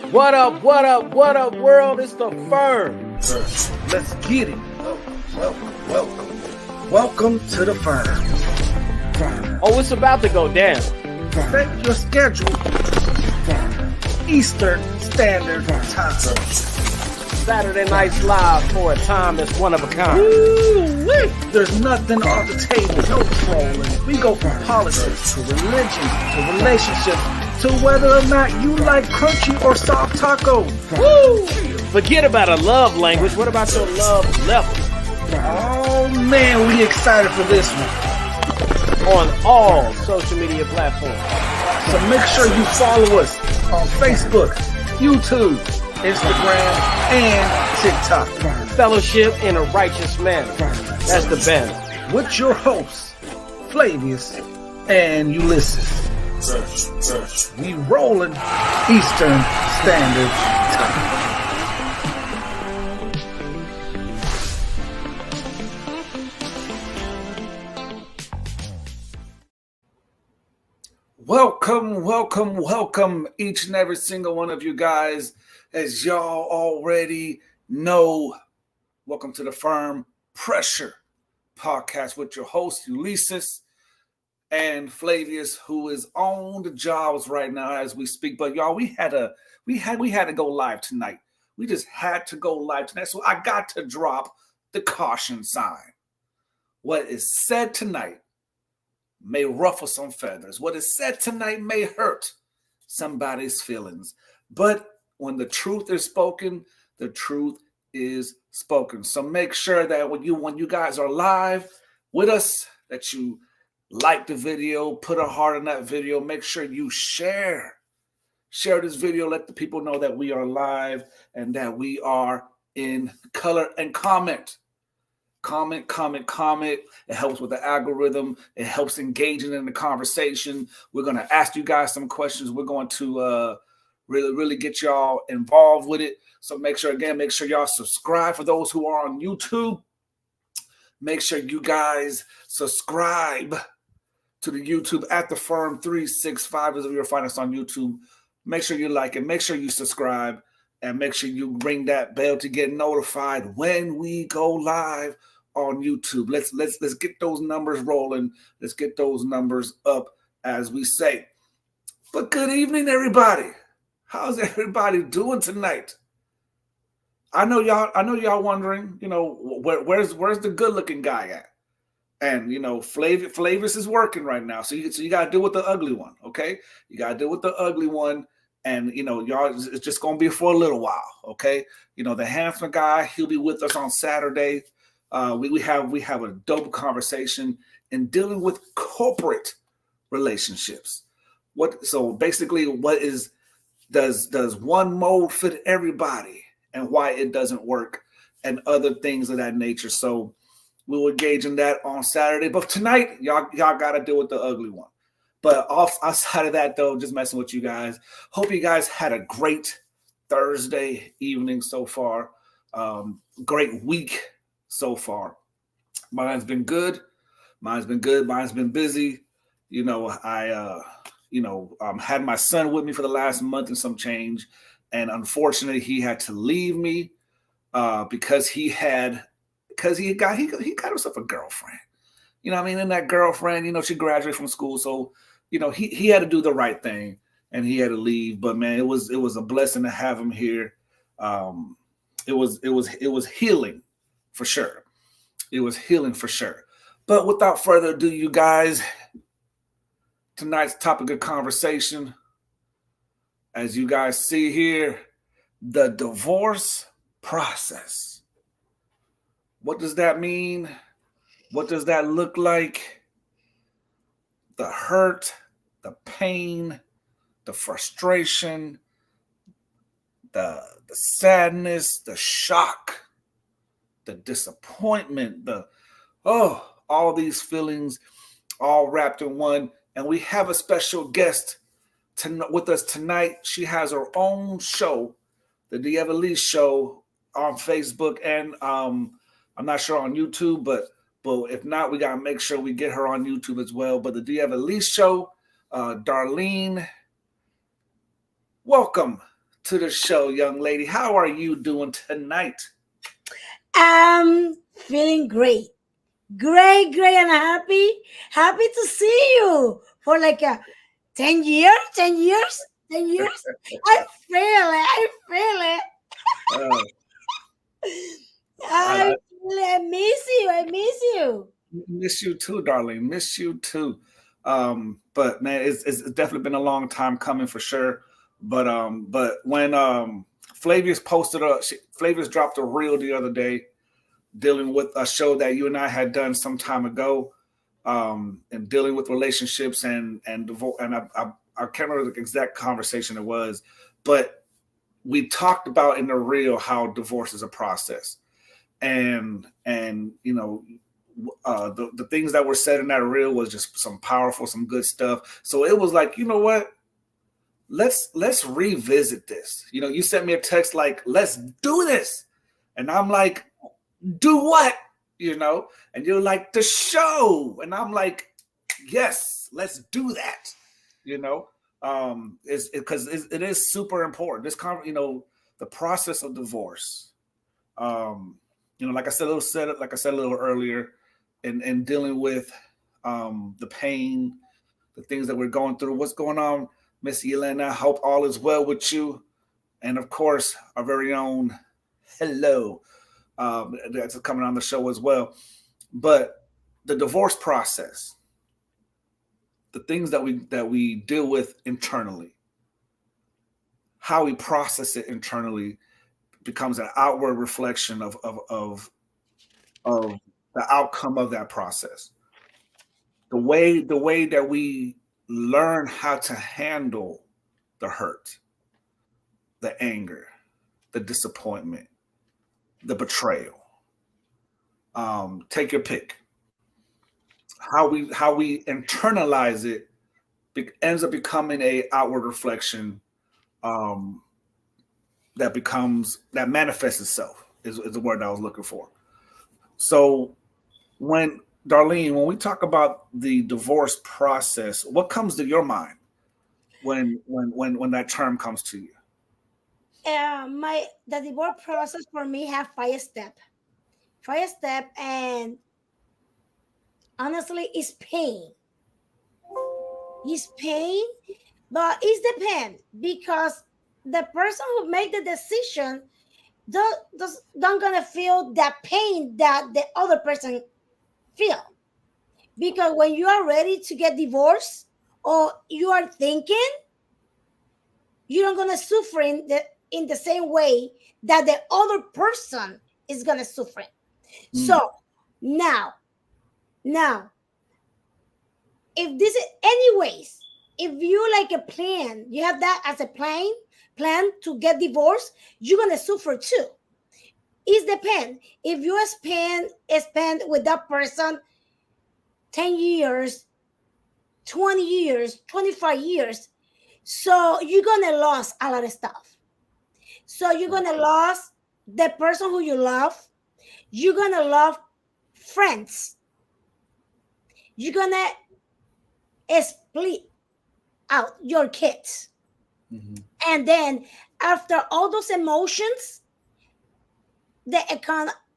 What up, world? It's the F.I.R.M. Let's get it. Welcome to the F.I.R.M. Oh, it's about to go down. Set your schedule. Eastern Standard Time. Saturday Night's Live for a time that's one of a kind. Woo-wee. There's nothing off the table, no trolling. We go from politics to religion to relationships to whether or not you like crunchy or soft taco. Woo! Forget about a love language. What about your love level? Oh man, we excited for this one. On all social media platforms. So make sure you follow us on Facebook, YouTube, Instagram, and TikTok. Fellowship in a righteous manner. That's the banner. With your hosts, FLAVIUS and ULISES. We rolling Eastern Standard Time. Welcome, each and every single one of you guys. As y'all already know, welcome to the F.I.R.M. Pressure Podcast with your host, ULISES, and FLAVIUS, who is on the jobs right now as we speak. But y'all, we had to go live tonight. We just had to go live tonight. So I got to drop the caution sign. What is said tonight may ruffle some feathers. What is said tonight may hurt somebody's feelings. But when the truth is spoken, the truth is spoken. So make sure that when you guys are live with us, that you like the video, put a heart in that video. Make sure you share this video. Let the people know that we are live and that we are in color, and comment. It helps with the algorithm. It helps engaging in the conversation. We're going to ask you guys some questions. We're going to really get y'all involved with it. So make sure y'all subscribe. For those who are on YouTube, make sure you guys subscribe to the YouTube at the F.I.R.M. 365. As you'll find us on YouTube. Make sure you like it. Make sure you subscribe. And make sure you ring that bell to get notified when we go live on YouTube. Let's get those numbers rolling. Let's get those numbers up, as we say. But good evening, everybody. How's everybody doing tonight? I know y'all wondering, where's the good-looking guy at? And FLAVIUS is working right now, so you gotta deal with the ugly one, okay? You gotta deal with the ugly one. And, y'all, it's just going to be for a little while, okay? The handsome guy, he'll be with us on Saturday. We have a dope conversation in dealing with corporate relationships. So basically, does one mode fit everybody, and why it doesn't work, and other things of that nature. So we'll engage in that on Saturday. But tonight, y'all got to deal with the ugly one. But outside of that, though, just messing with you guys. Hope you guys had a great Thursday evening so far. Great week so far. Mine's been good. Mine's been busy. I had my son with me for the last month and some change, and unfortunately, he had to leave me because he got himself a girlfriend. And that girlfriend, she graduated from school, so he had to do the right thing, and he had to leave. But man, it was a blessing to have him here. It was healing for sure. It was healing for sure. But without further ado, you guys, tonight's topic of conversation, as you guys see here, the divorce process. What does that mean? What does that look like? The hurt, the pain, the frustration, the sadness, the shock, the disappointment, all these feelings all wrapped in one. And we have a special guest with us tonight. She has her own show, the DeEverlease Show, on Facebook, and I'm not sure on YouTube, but if not, we gotta make sure we get her on YouTube as well. But the DeEverlease Show, Darlene Welcome to the show, young lady. How are you doing tonight? I'm feeling great. Great, great, and happy. Happy to see you for like 10 years, 10 years, 10 years. I feel it. I feel it. Uh, I I feel it. I miss you. I miss you. miss you too, darling. Miss you too. But man, it's definitely been a long time coming for sure. But when Flavius Flavius dropped a reel the other day dealing with a show that you and I had done some time ago, and dealing with relationships and divorce. And I can't remember the exact conversation it was, but we talked about in the reel how divorce is a process, and the things that were said in that reel was just some powerful, some good stuff. So it was like, you know what? Let's revisit this. You sent me a text like, let's do this. And I'm like, do what? And you're like, the show. And I'm like, yes, let's do that. It's because it is super important. The process of divorce. Like I said a little earlier, in dealing with the pain, the things that we're going through. What's going on, Miss Yelena? Hope all is well with you. And of course, our very own hello, that's coming on the show as well. But the divorce process, the things that we deal with internally, how we process it internally becomes an outward reflection of the outcome of that process. The way that we learn how to handle the hurt, the anger, the disappointment, the betrayal. Take your pick. How we internalize it ends up becoming a outward reflection, um, that manifests itself is the word I was looking for. So when Darlene, when we talk about the divorce process, what comes to your mind when that term comes to you? My the divorce process for me have 5 step. 5 step, and honestly, it's pain. It's pain, but it depends because the person who made the decision don't gonna feel that pain that the other person feel, because when you are ready to get divorced or you are thinking, you're not gonna suffer in the same way that the other person is gonna suffer. Mm, So now now if this is anyways, if you like a plan, you have that as a plan to get divorced, you're gonna suffer too. It depends. If you spend with that person 10 years, 20 years, 25 years, so you're gonna lose a lot of stuff. So you're gonna lose the person who you love, you're gonna love friends, you're gonna split out your kids. mhm. And then after all those emotions, the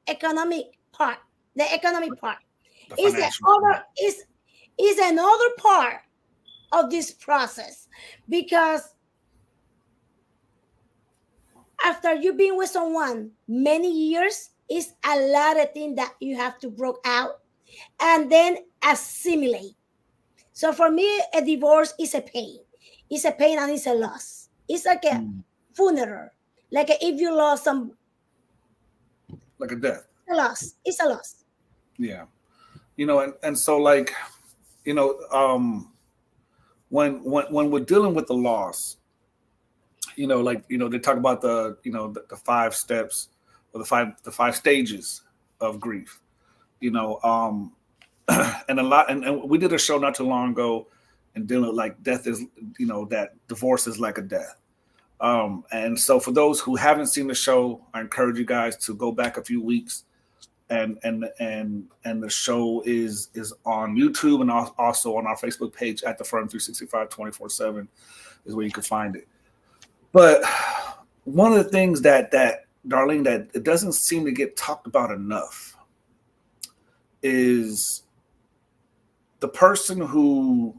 economic part, the economic part The is the financial part. other is another part of this process, because after you've been with someone many years, it's a lot of things that you have to work out and then assimilate. So for me, a divorce is a pain. It's a pain and it's a loss. It's like a Mm, funeral. Like if you lost some, like a death. a loss. It's a loss. Yeah. And so like, you know, when we're dealing with the loss, they talk about the 5 steps, or the five stages of grief. You know, and a lot, and we did a show not too long ago, and dealing with like death is, that divorce is like a death. And so for those who haven't seen the show, I encourage you guys to go back a few weeks, and the show is on YouTube, and also on our Facebook page at the Firm 365 24/7 is where you can find it. But one of the things that Darlene, that it doesn't seem to get talked about enough is the person who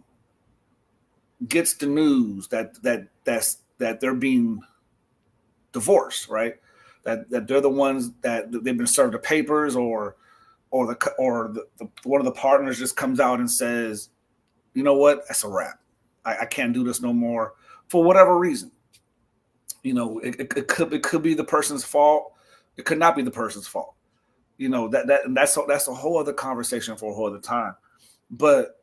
gets the news that they're being divorced, right? That they're the ones that they've been served the papers, or the one of the partners just comes out and says, you know what, that's a wrap. I can't do this no more for whatever reason. It could be the person's fault. It could not be the person's fault. That's a whole other conversation for a whole other time. But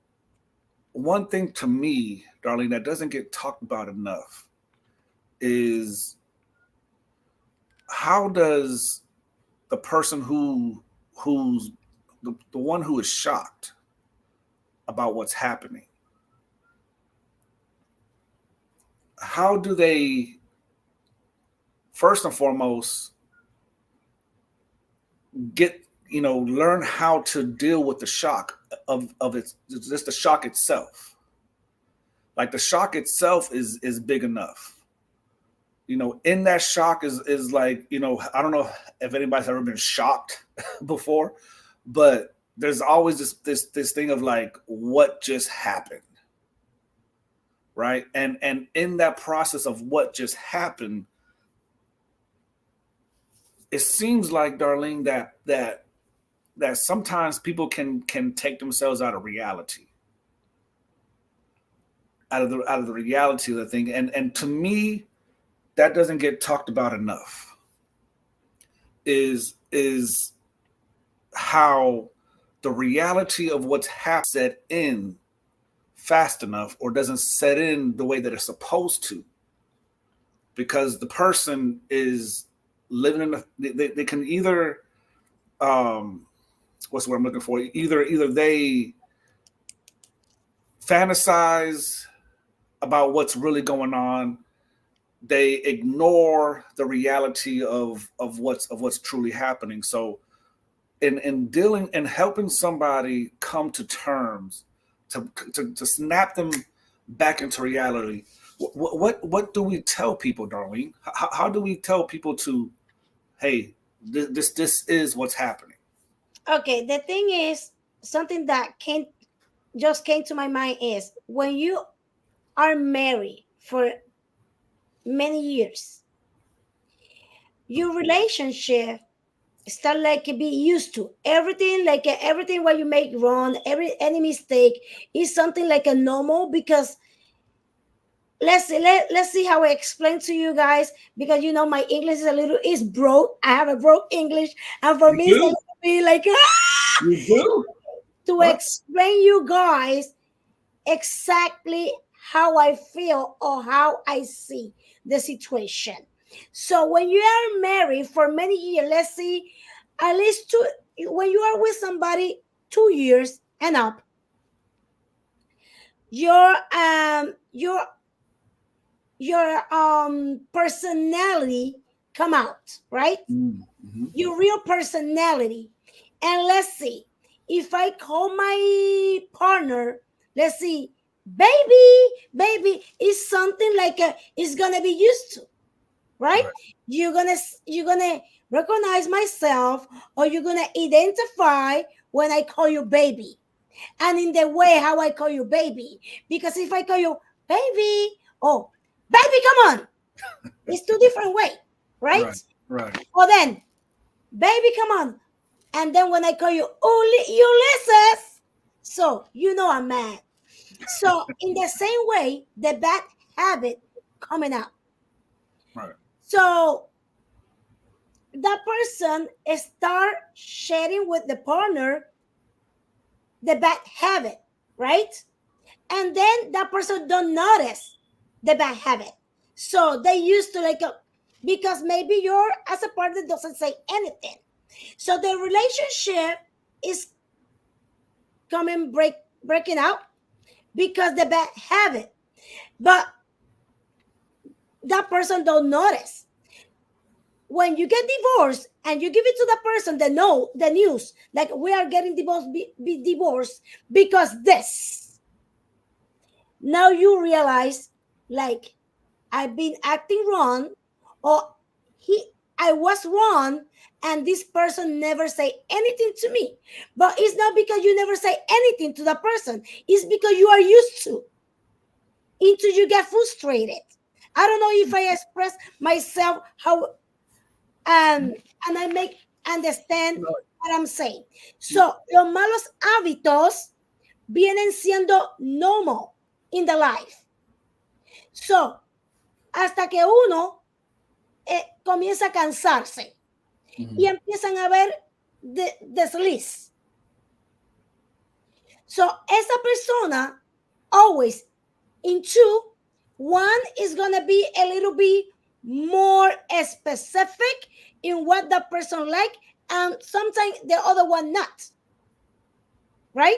one thing to me, Darlene, that doesn't get talked about enough is how does the person who's the one who is shocked about what's happening, how do they first and foremost learn how to deal with the shock of it, just the shock itself. Like the shock itself is big enough. In that shock is like, I don't know if anybody's ever been shocked before, but there's always this thing of like, what just happened, right? And in that process of what just happened, it seems like, Darlene, that sometimes people can take themselves out of reality, out of the reality of the thing, and to me, that doesn't get talked about enough. Is how the reality of what's happened set in fast enough, or doesn't set in the way that it's supposed to, because the person is living in they can either what's the word I'm looking for? Either they fantasize about what's really going on, they ignore the reality of what's truly happening. So in dealing and helping somebody come to terms, to snap them back into reality, what do we tell people, Darlene? How do we tell people to, hey, this is what's happening? Okay, the thing is, something that came to my mind is when you are married for many years, your relationship start like be used to everything, like everything what you make wrong, any mistake is something like a normal, because let's see how I explain to you guys, because my English is broke. I have a broke English, and for me it's going to be like You do? to What? explain you guys exactly how I feel or how I see the situation. So when you are married for many years, let's see, at least two, when you are with somebody 2 years and up, your personality come out, right? Mm-hmm. Your real personality. And let's see, if I call my partner, let's see, baby is something like it's gonna be used to, right? Right. You're gonna recognize myself, or you're gonna identify when I call you baby, and in the way how I call you baby. Because if I call you baby, oh, baby, come on, it's two different way, right? Right. Or then, baby, come on. And then when I call you Ulysses, so I'm mad. So in the same way, the bad habit coming out. Right. So that person start sharing with the partner the bad habit, right? And then that person don't notice the bad habit. So they used to because maybe you're as a partner doesn't say anything. So the relationship is breaking out because the bad habit, but that person don't notice. When you get divorced and you give it to the person, the news, like we are getting divorced, be divorced because this. Now you realize, like, I've been acting wrong, or I was wrong, and this person never say anything to me. But it's not because you never say anything to the person. It's because you are used to until you get frustrated. I don't know if I express myself how and I make understand what I'm saying. So, los malos hábitos vienen siendo normal in the life. So, hasta que uno comienza a cansarse y empiezan a ver desliz. So, esa persona always in two, one is going to be a little bit more specific in what the person like, and sometimes the other one not. Right?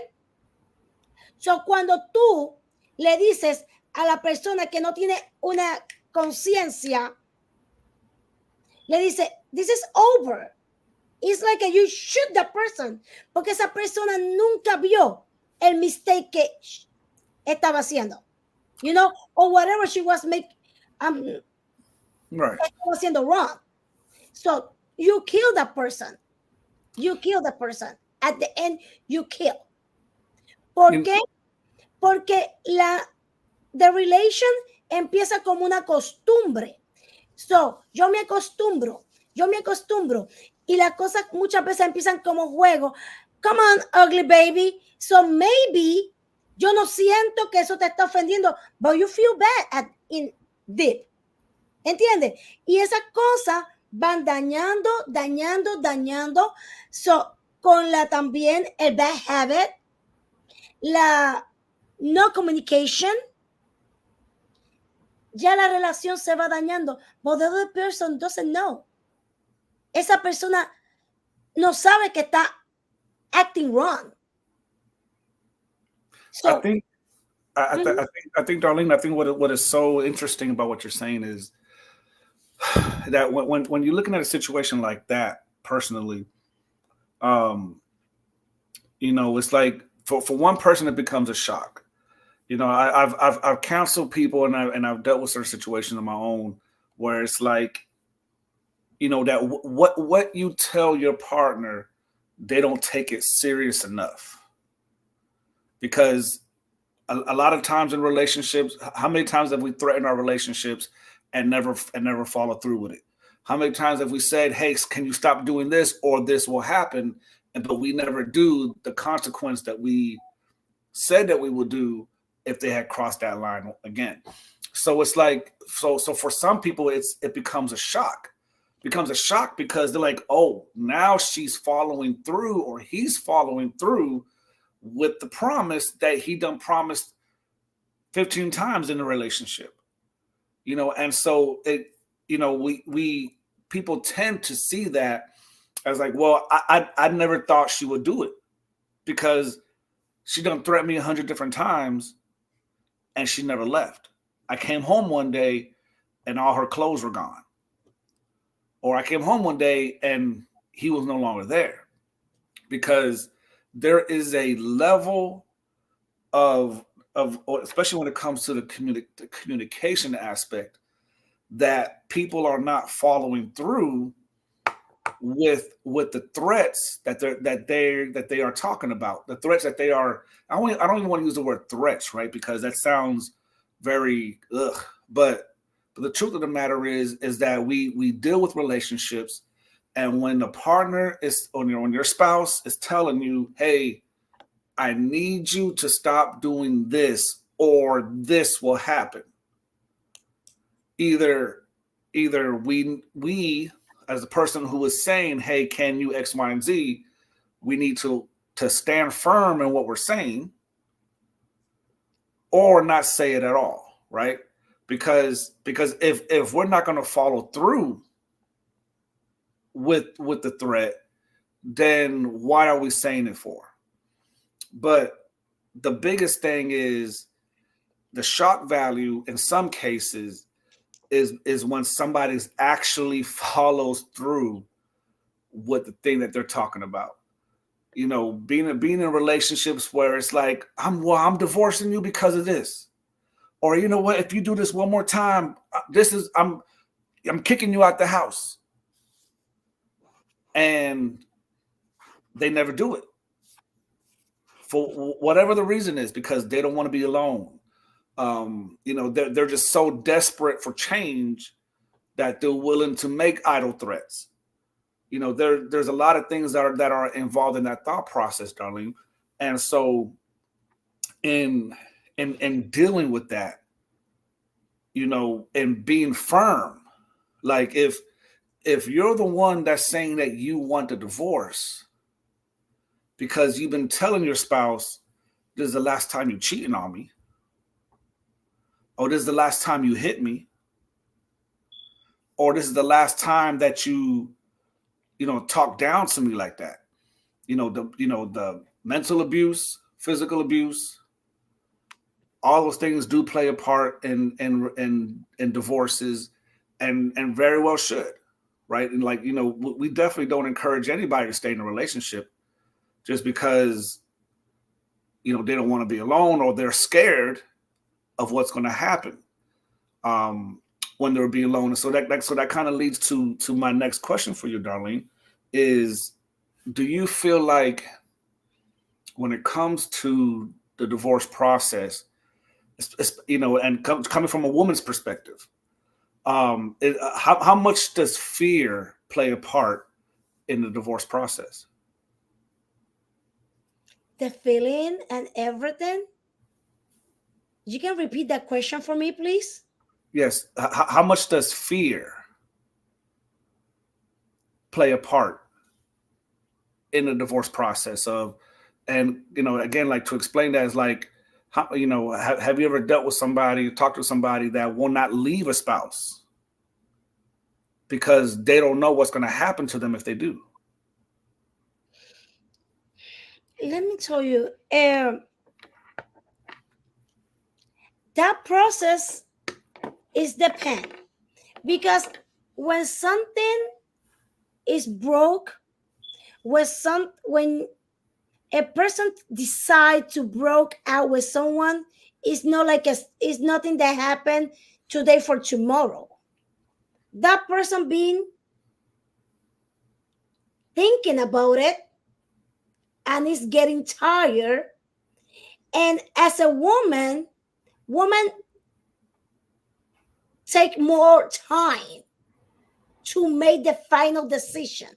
So, cuando tú le dices a la persona que no tiene una conciencia, le dice, this is over. It's like you shoot the person, porque esa persona nunca vio el mistake que estaba haciendo. You know, or whatever she was making, right, was haciendo wrong. So you kill the person. You kill the person. At the end, you kill. ¿Por qué? Porque the relation empieza como una costumbre. So, yo me acostumbro. Y las cosas muchas veces empiezan como juego. Come on, ugly baby. So maybe yo no siento que eso te está ofendiendo, but you feel bad in deep. ¿Entiendes? Y esas cosas van dañando. So, con también el bad habit, la no communication, ya la relación se va dañando. But the other person doesn't know. Esa persona no sabe que está acting wrong. So, I think, Darlene, I think what is so interesting about what you're saying is that when you're looking at a situation like that personally, you know, it's like for one person it becomes a shock. You know, I've counseled people and I've dealt with certain situations of my own where it's like, you know, that what you tell your partner, they don't take it serious enough. Because a lot of times in relationships, how many times have we threatened our relationships and never follow through with it? How many times have we said, hey, can you stop doing this or this will happen? But we never do the consequence that we said that we would do if they had crossed that line again. So it's like, so for some people, it becomes a shock. Becomes a shock because they're like, oh, now she's following through or he's following through with the promise that he done promised 15 times in the relationship. You know, and so it, you know, we people tend to see that as like, well, I never thought she would do it because she done threatened me 100 different times and she never left. I came home one day and all her clothes were gone. Or I came home one day and he was no longer there, because there is a level of especially when it comes to the communication aspect, that people are not following through with the threats that they are talking about. The threats that they are. I don't even want to use the word threats, right? Because that sounds very ugh. But the truth of the matter is that we deal with relationships, and when the partner is when your spouse is telling you, hey, I need you to stop doing this or this will happen. Either we as a person who is saying, hey, can you X, Y, and Z, we need to stand firm in what we're saying, or not say it at all, right? Because if we're not going to follow through with the threat, then why are we saying it for? But the biggest thing is the shock value in some cases is when somebody's actually follows through with the thing that they're talking about. You know, being in relationships where it's like, I'm divorcing you because of this. Or you know what, if you do this one more time, I'm kicking you out the house. And they never do it for whatever the reason is, because they don't want to be alone. They're just so desperate for change that they're willing to make idle threats. There's a lot of things that are involved in that thought process, Darlene. And so in dealing with that, and being firm, like if you're the one that's saying that you want a divorce because you've been telling your spouse, this is the last time you cheating on me, or this is the last time you hit me, or this is the last time that you talk down to me like that. The mental abuse, physical abuse, all those things do play a part in divorces, and very well should, right? And we definitely don't encourage anybody to stay in a relationship just because they don't want to be alone, or they're scared of what's going to happen when they're being alone. And so that kind of leads to my next question for you, Darlene, is do you feel like when it comes to the divorce process, and coming from a woman's perspective, how much does fear play a part in the divorce process? The feeling and everything. You can repeat that question for me, please? Yes. How much does fear play a part in the divorce process and again, like, to explain that is like, how, have you ever dealt with somebody, talked to somebody that will not leave a spouse because they don't know what's going to happen to them if they do? Let me tell you, that process is depend, because when something is broke, when a person decides to broke out with someone, it's not like it's nothing that happened today for tomorrow. That person being thinking about it and is getting tired. And as a woman take more time to make the final decision.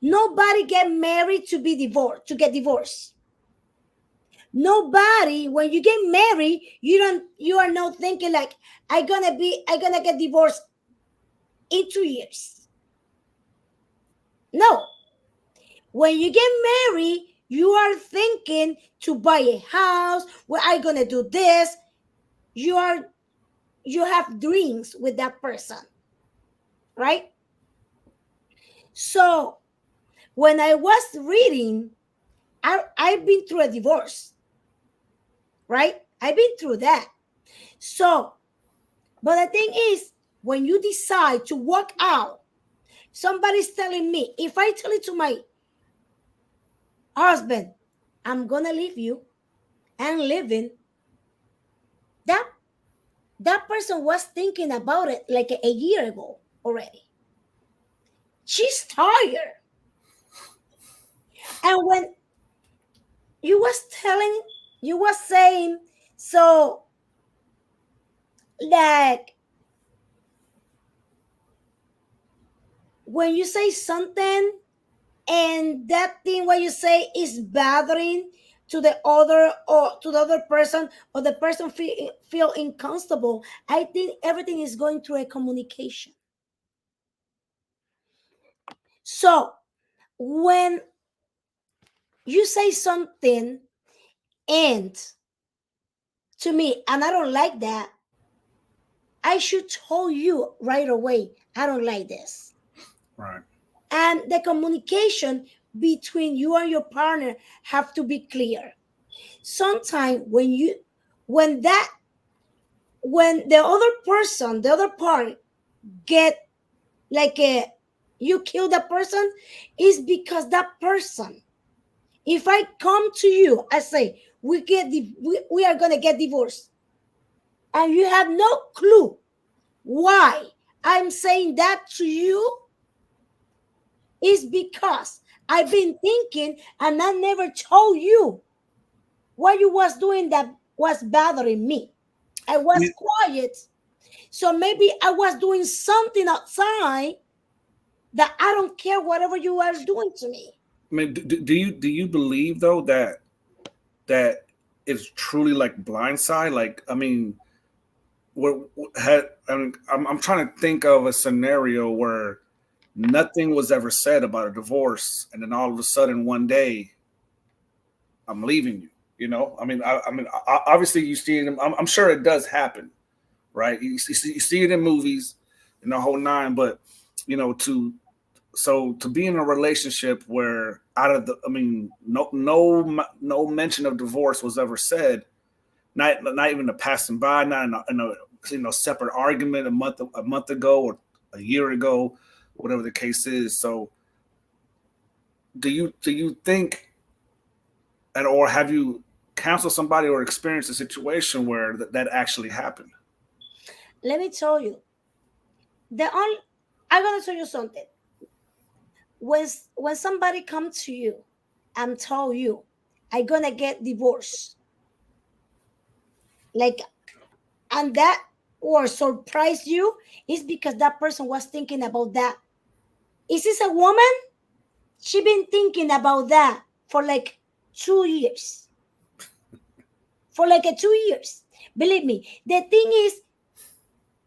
Nobody get married to be divorced, to get divorced. Nobody, when you get married, you are not thinking like, I'm gonna get divorced in 2 years. No. When you get married, you are thinking to buy a house, where I gonna do this. You have dreams with that person, right? So when I was reading, I've been through a divorce, right? I've been through that. So, but the thing is, when you decide to walk out, somebody's telling me, if I tell it to my husband, I'm gonna leave you and living, that person was thinking about it like a year ago already. She's tired. And when you was saying, so like, when you say something and that thing what you say is bothering to the other, or to the other person, or the person feel uncomfortable, I think everything is going through a communication. So when you say something and to me and I don't like that, I should tell you right away, I don't like this. Right. And the communication between you and your partner have to be clear. Sometimes when the other person, the other party get like you kill the person, is because that person, if I come to you, I say we are gonna get divorced, and you have no clue why I'm saying that to you, is because I've been thinking and I never told you what you was doing that was bothering me. I was quiet. So maybe I was doing something outside that I don't care whatever you are doing to me. I mean, do you believe though that it's truly like blindside? Like, I mean, I'm trying to think of a scenario where nothing was ever said about a divorce, and then all of a sudden one day, I'm leaving you. You know, obviously you see it. I'm sure it does happen, right? You see it in movies, and the whole nine. But you know, to be in a relationship where no mention of divorce was ever said, not even a passing by, not in a separate argument a month ago or a year ago, whatever the case is. So do you think, and or have you counseled somebody or experienced a situation where that actually happened? Let me tell you, I'm gonna tell you something. When somebody comes to you and tell you, I'm gonna get divorced, like, and that or surprise you, is because that person was thinking about that. Is this a woman? She been thinking about that for like 2 years. For like 2 years. Believe me. The thing is,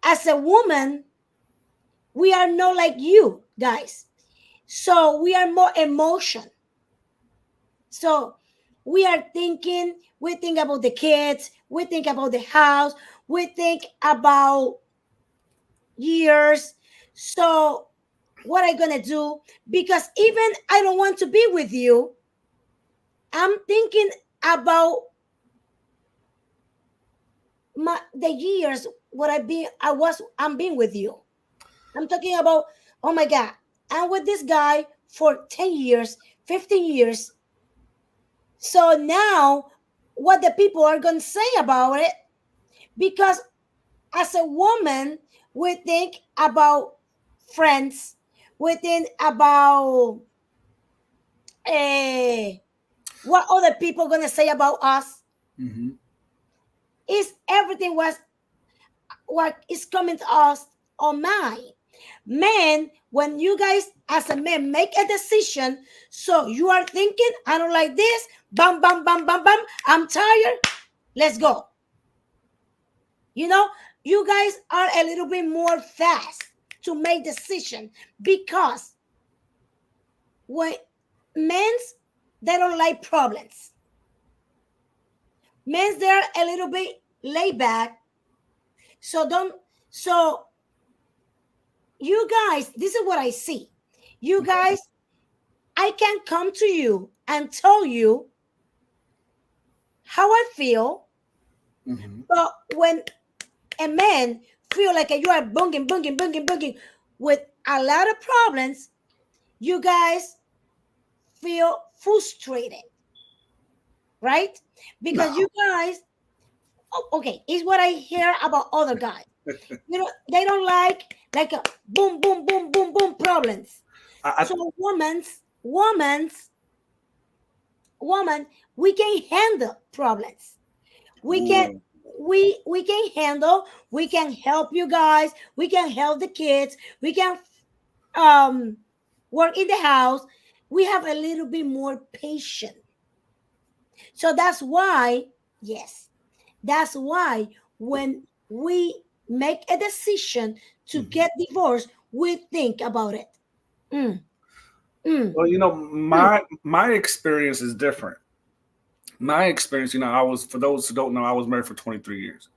as a woman, we are not like you guys. So we are more emotion. So we think about the kids, we think about the house, we think about years. So what am I gonna do? Because even I don't want to be with you, I'm thinking about the years what I'm being with you. I'm talking about, oh my God, I'm with this guy for 10 years, 15 years. So now what the people are going to say about it, because as a woman, we think about friends, we think about what other people are going to say about us. Mm-hmm. Is everything what is coming to us on mind. Men, when you guys as a man make a decision, so you are thinking, I don't like this, bam, bam, bam, bam, bam, I'm tired, let's go. You know, you guys are a little bit more fast to make decision, because when men's, they don't like problems. Men's, they're a little bit laid back. So you guys, this is what I see. You guys, I can come to you and tell you how I feel, Mm-hmm. but when a man feel like you are bunging with a lot of problems, you guys feel frustrated, right? Because No. you guys, okay, is what I hear about other guys. You know, they don't like a boom, boom, boom, boom, boom problems. So woman, we can handle problems. We can Ooh. we can handle, we can help you guys, we can help the kids, we can um work in the house. We have a little bit more patience. So that's why, yes, that's why when we make a decision to Mm-hmm. get divorced, we think about it. Mm, mm, Well, you know, mm. my experience is different. My experience, you know, for those who don't know, I was married for 23 years.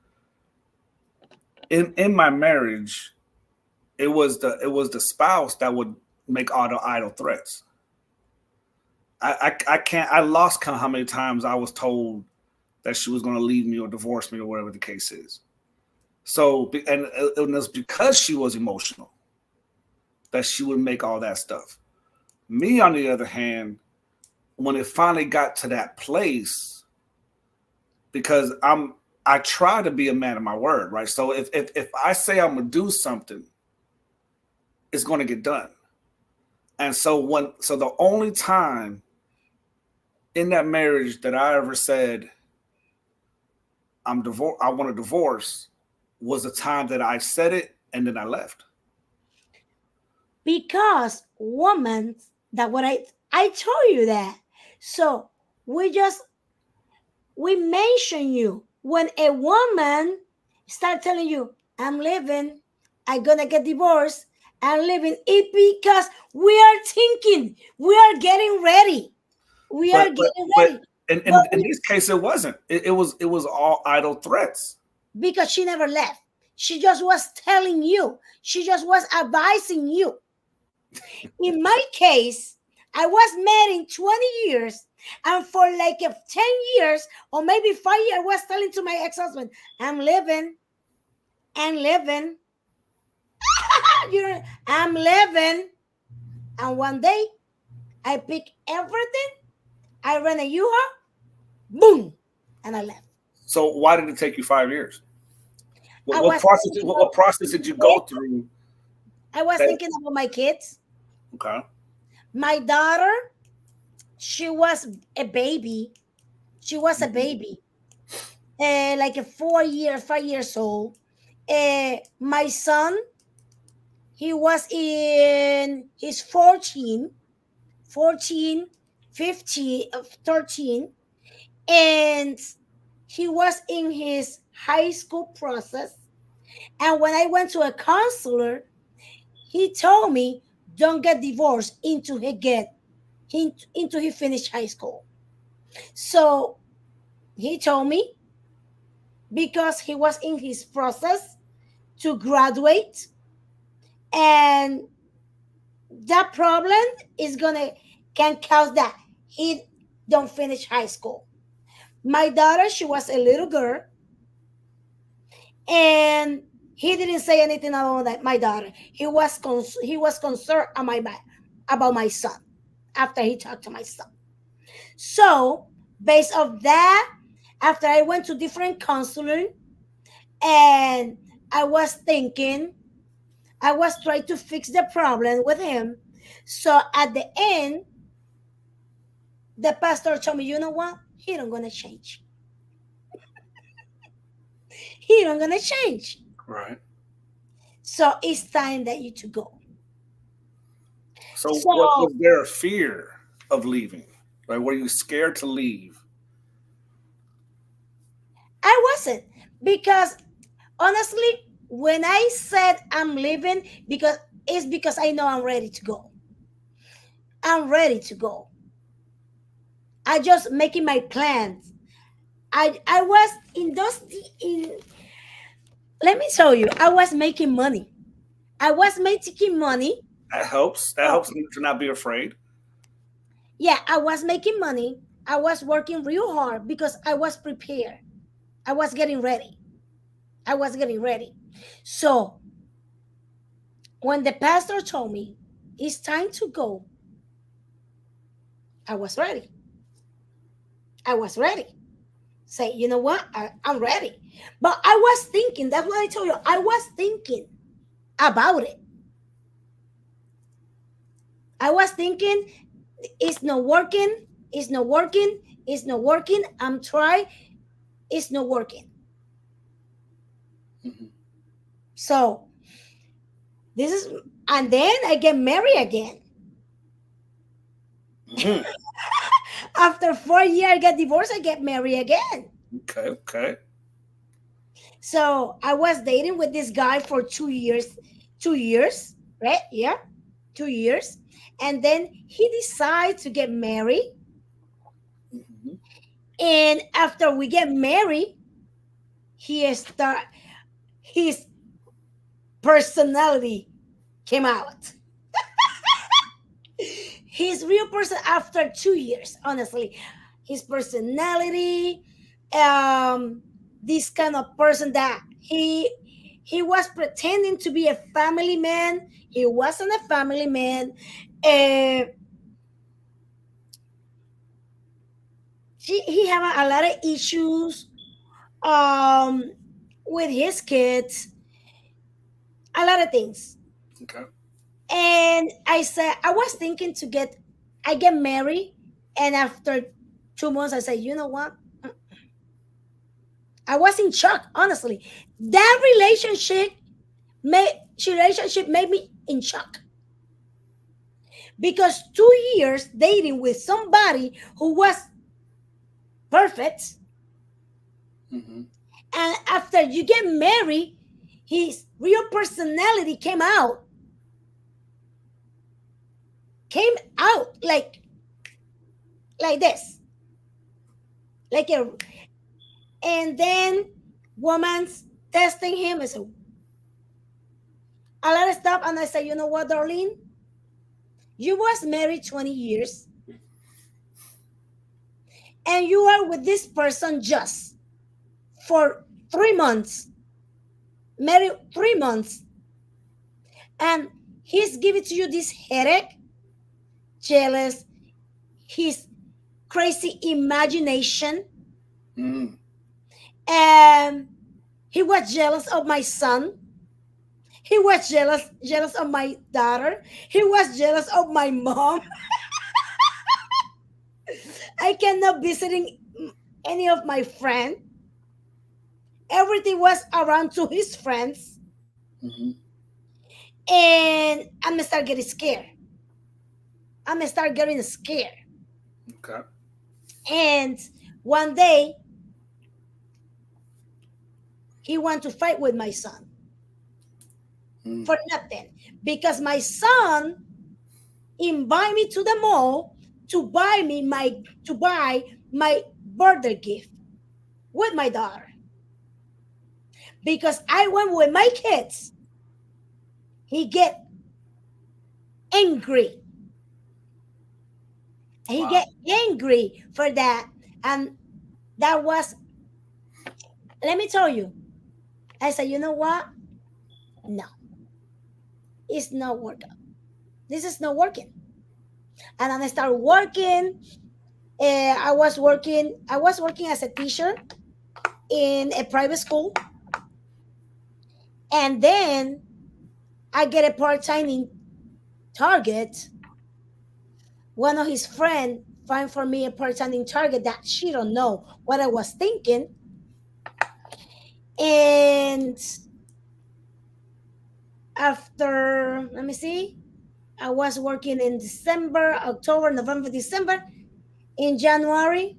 In my marriage, it was the spouse that would make all the idle threats. I can't, I lost count how many times I was told that she was going to leave me or divorce me or whatever the case is. So, and it was because she was emotional that she would make all that stuff. Me, on the other hand, when it finally got to that place, because I try to be a man of my word, right? So if I say I'm gonna do something, it's gonna get done. And so the only time in that marriage that I ever said I want a divorce was the time that I said it and then I left. Because women, that what I told you that. So we just we mention you when a woman start telling you, I'm leaving, I'm gonna get divorced, I'm leaving, it because we are thinking, we are getting ready. We are getting But ready. But in this case it wasn't. It was all idle threats. because she never left. She just was telling you. She just was advising you. In my case, I was married 20 years, and for like 10 years or maybe 5 years, I was telling to my ex-husband, I'm living, I'm living, you know, I'm living. And one day, I pick everything, I rent a U-Haul, boom, and I left. So why did it take you 5 years? I was thinking What process did you go about, through? I was That thinking about my kids. okay. My daughter, she was a baby. She was a Mhm. baby, like a 4 year, 5 years old. My son, he was in his 14, 14, 15, 13, and he was in his high school process. And when I went to a counselor, he told me, don't get divorced into he finished high school. So he told me, because he was in his process to graduate, and that problem is gonna can cause that he don't finish high school. My daughter, she was a little girl, and he didn't say anything about that. My daughter, he was concerned about my son after he talked to my son. So based of that, after I went to different counseling, and I was thinking, I was trying to fix the problem with him. So at the end, the pastor told me, you know what? He don't gonna change. He don't gonna change. Right. So it's time that you to go. So what So was there a fear of leaving? Like were you scared to leave? I wasn't, because honestly, when I said I'm leaving, because it's because I know I'm ready to go. I'm ready to go. I just making my plans. I was in those in let me tell you, I was making money. I was making money. That helps. That So helps to not be afraid. yeah, I was making money. I was working real hard because I was prepared. I was getting ready. I was getting ready. So when the pastor told me it's time to go, I was ready. I was ready. Say, you know what? I'm ready. But I was thinking, that's what I told you. I was thinking about it. I was thinking, it's not working. It's not working. It's not working. I'm trying. It's not working. Mhm. So this is, and then I get married again. Mhm. After 4 years, I get divorced. I get married again. Okay, okay. So I was dating with this guy for 2 years. 2 years, right? Yeah, 2 years, and then he decided to get married. Mhm. And after we get married, he start his personality came out. His real person after 2 years, honestly. His personality, um, this kind of person that he was pretending to be a family man. He wasn't a family man. Uh, he had a lot of issues. um, with his kids, a lot of things. Okay. And I said, I was thinking I get married, and after 2 months, I said, you know what? I was in shock, honestly. That made relationship made me in shock because 2 years dating with somebody who was perfect, Mm-hmm. and after you get married, his real personality came out like this, like a, and then woman's testing him and so a lot of stuff, and I said, you know what, Darlene, you was married 20 years and you are with this person just for 3 months, married 3 months, and he's giving to you this headache, jealous, his crazy imagination, Mm-hmm. and he was jealous of my son. He was jealous of my daughter. He was jealous of my mom. I cannot visiting any of my friends. Everything was around to his friends, Mm-hmm. and I'm gonna start getting scared. I'm gonna start getting scared. Okay. And one day he want to fight with my son Mm. for nothing because my son invite me to the mall to buy my birthday gift with my daughter because I went with my kids. He get angry. He Wow. get angry for that, and that was. Let me tell you. I said, you know what? No, it's not working. This is not working. And then I started working. I was working as a teacher in a private school, and then I get a part time in Target. One of his friend find for me a part time in Target that she don't know what I was thinking, and after let me see, I was working in December, October, November, December. In January,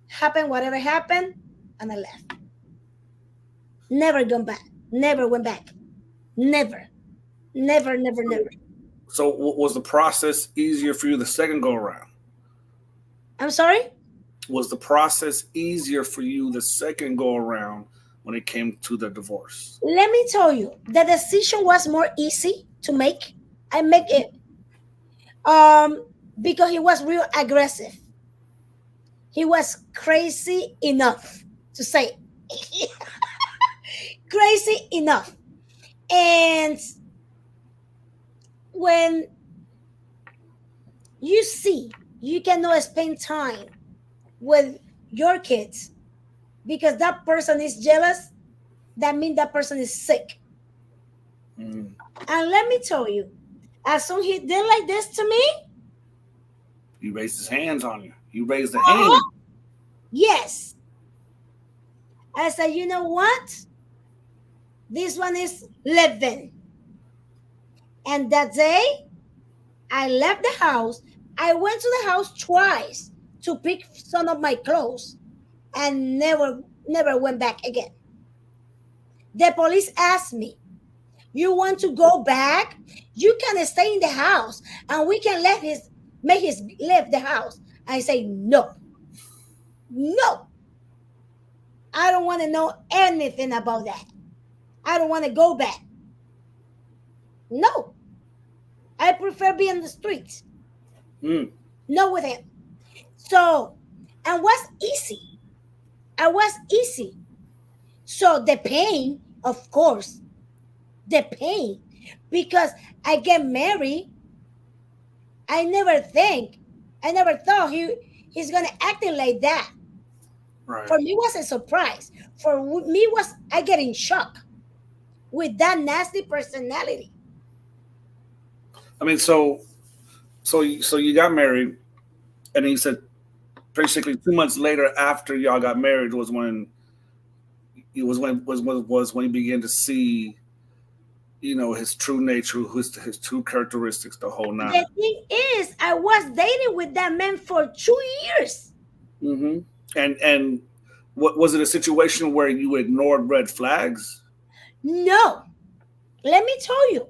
happened whatever happened, and I left. Never gone back. Never went back. Never. Never, never, never. So, was the process easier for you the second go around? I'm sorry? Was the process easier for you the second go around when it came to the divorce? Let me tell you, the decision was more easy to make. I make it because he was real aggressive. He was crazy enough to say crazy enough. And when you see you cannot spend time with your kids because that person is jealous, that means that person is sick. Mm. And let me tell you, as soon he did like this to me, He raised his hands on you. You raised the uh-huh, hand. yes, I said, you know what? This one is living. And that day, I left the house. I went to the house twice to pick some of my clothes and never went back again. The police asked me, you want to go back? You can stay in the house and we can make his leave the house. I say, no, no, I don't want to know anything about that. I don't want to go back. No, I prefer being in the streets. Mm. No with him. So, and was easy. I was easy. So the pain, of course, the pain, because I get married, I never thought he's gonna acting like that. Right. For me, was a surprise. For me, was I get in shock with that nasty personality. I mean, so you got married, and he said basically 2 months later after y'all got married was when he began to see, his true nature, his true characteristics, the whole nine. The thing is, I was dating with that man for 2 years. Mm-hmm. And what was it, a situation where you ignored red flags? No, let me tell you,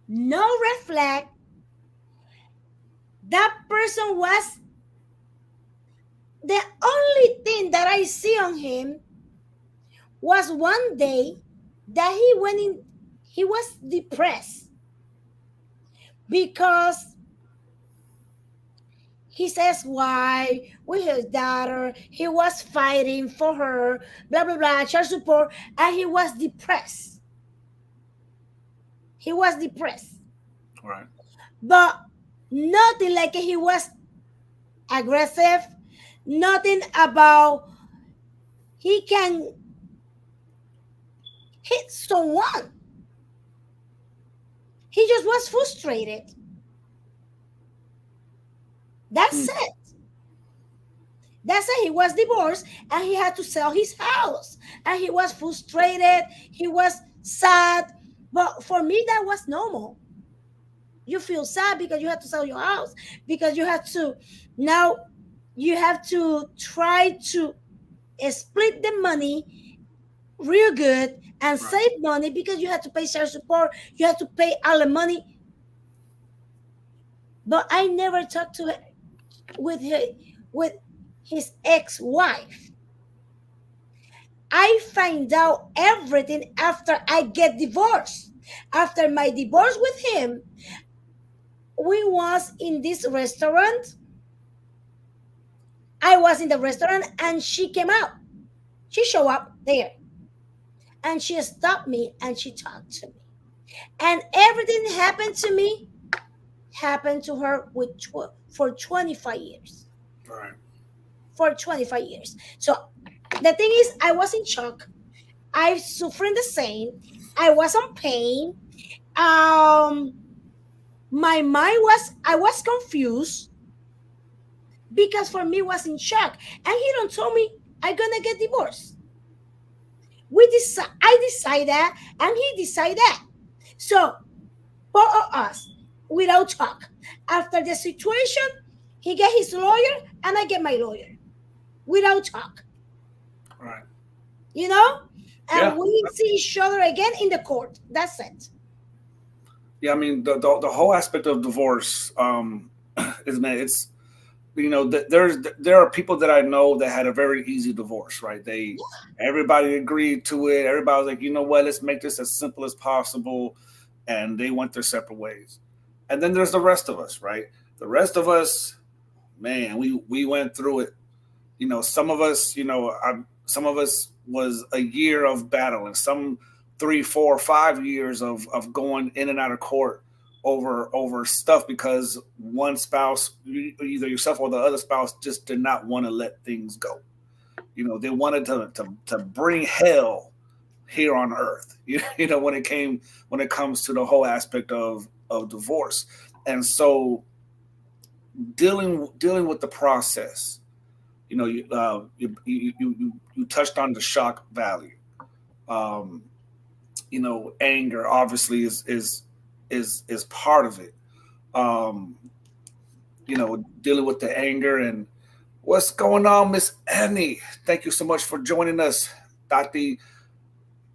no red flag. That person was the only thing that I see on him was one day that he went in, he was depressed because he says why with his daughter, he was fighting for her, blah blah blah, child support, and he was depressed. He was depressed. Right. But nothing like he was aggressive, nothing about he can hit someone. He just was frustrated. That's Hmm. it. That's it. He was divorced and he had to sell his house. And he was frustrated. He was sad. But for me, that was normal. You feel sad because you have to sell your house, because you have to now you have to try to split the money real good and Right. save money because you have to pay child support, you have to pay all the money. But I never talked to her with his ex-wife. I find out everything after I get divorced. After my divorce with him, we was in this restaurant. I was in the restaurant and she came out. She showed up there and she stopped me and she talked to me. And everything happened to me happened to her for 25 years. Right. For 25 years. So the thing is, I was in shock. I suffering the same. I was on pain. Um, my mind was I was confused because for me was in shock. And he don't tell me I gonna get divorced. I decide that and he decide that. So both of us without talk. After the situation, he get his lawyer and I get my lawyer without talk. Right. You know? And Yeah. we see each other again in the court. That's it. Yeah. I mean, the whole aspect of divorce, is, man, it's, there are people that I know that had a very easy divorce, right? Everybody agreed to it. Everybody was like, you know what, let's make this as simple as possible, and they went their separate ways. And then there's the rest of us, right? The rest of us, man, we went through it. Some of us, some of us was a year of battle, and some 3, 4, 5 years of going in and out of court over stuff because one spouse, either yourself or the other spouse, just did not want to let things go. They wanted to bring hell here on earth. When it comes to the whole aspect of divorce. And so dealing with the process, you touched on the shock value. um Anger obviously is part of it. um Dealing with the anger. And what's going on, Miss Annie? Thank you so much for joining us. Tati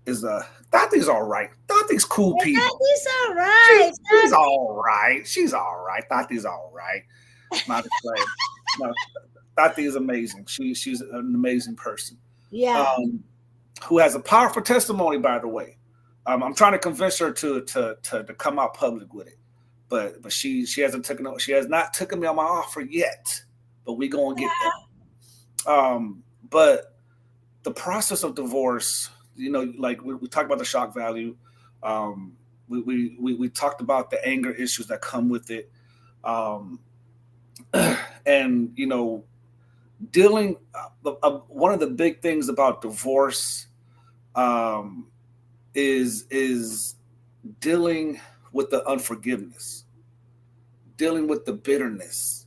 is Tati's all right. Tati's cool But people. that is all She, right. she's all right. She's all right. Tati's all right. Not to play. No, Tati is amazing. She's an amazing person. Yeah. Um, who has a powerful testimony, by the way. I'm trying to convince her to come out public with it, but she has not taken me on my offer yet. But we gonna get there. But the process of divorce, like we talked about the shock value. Um, we talked about the anger issues that come with it. Um, and dealing. One of the big things about divorce um, is dealing with the unforgiveness, dealing with the bitterness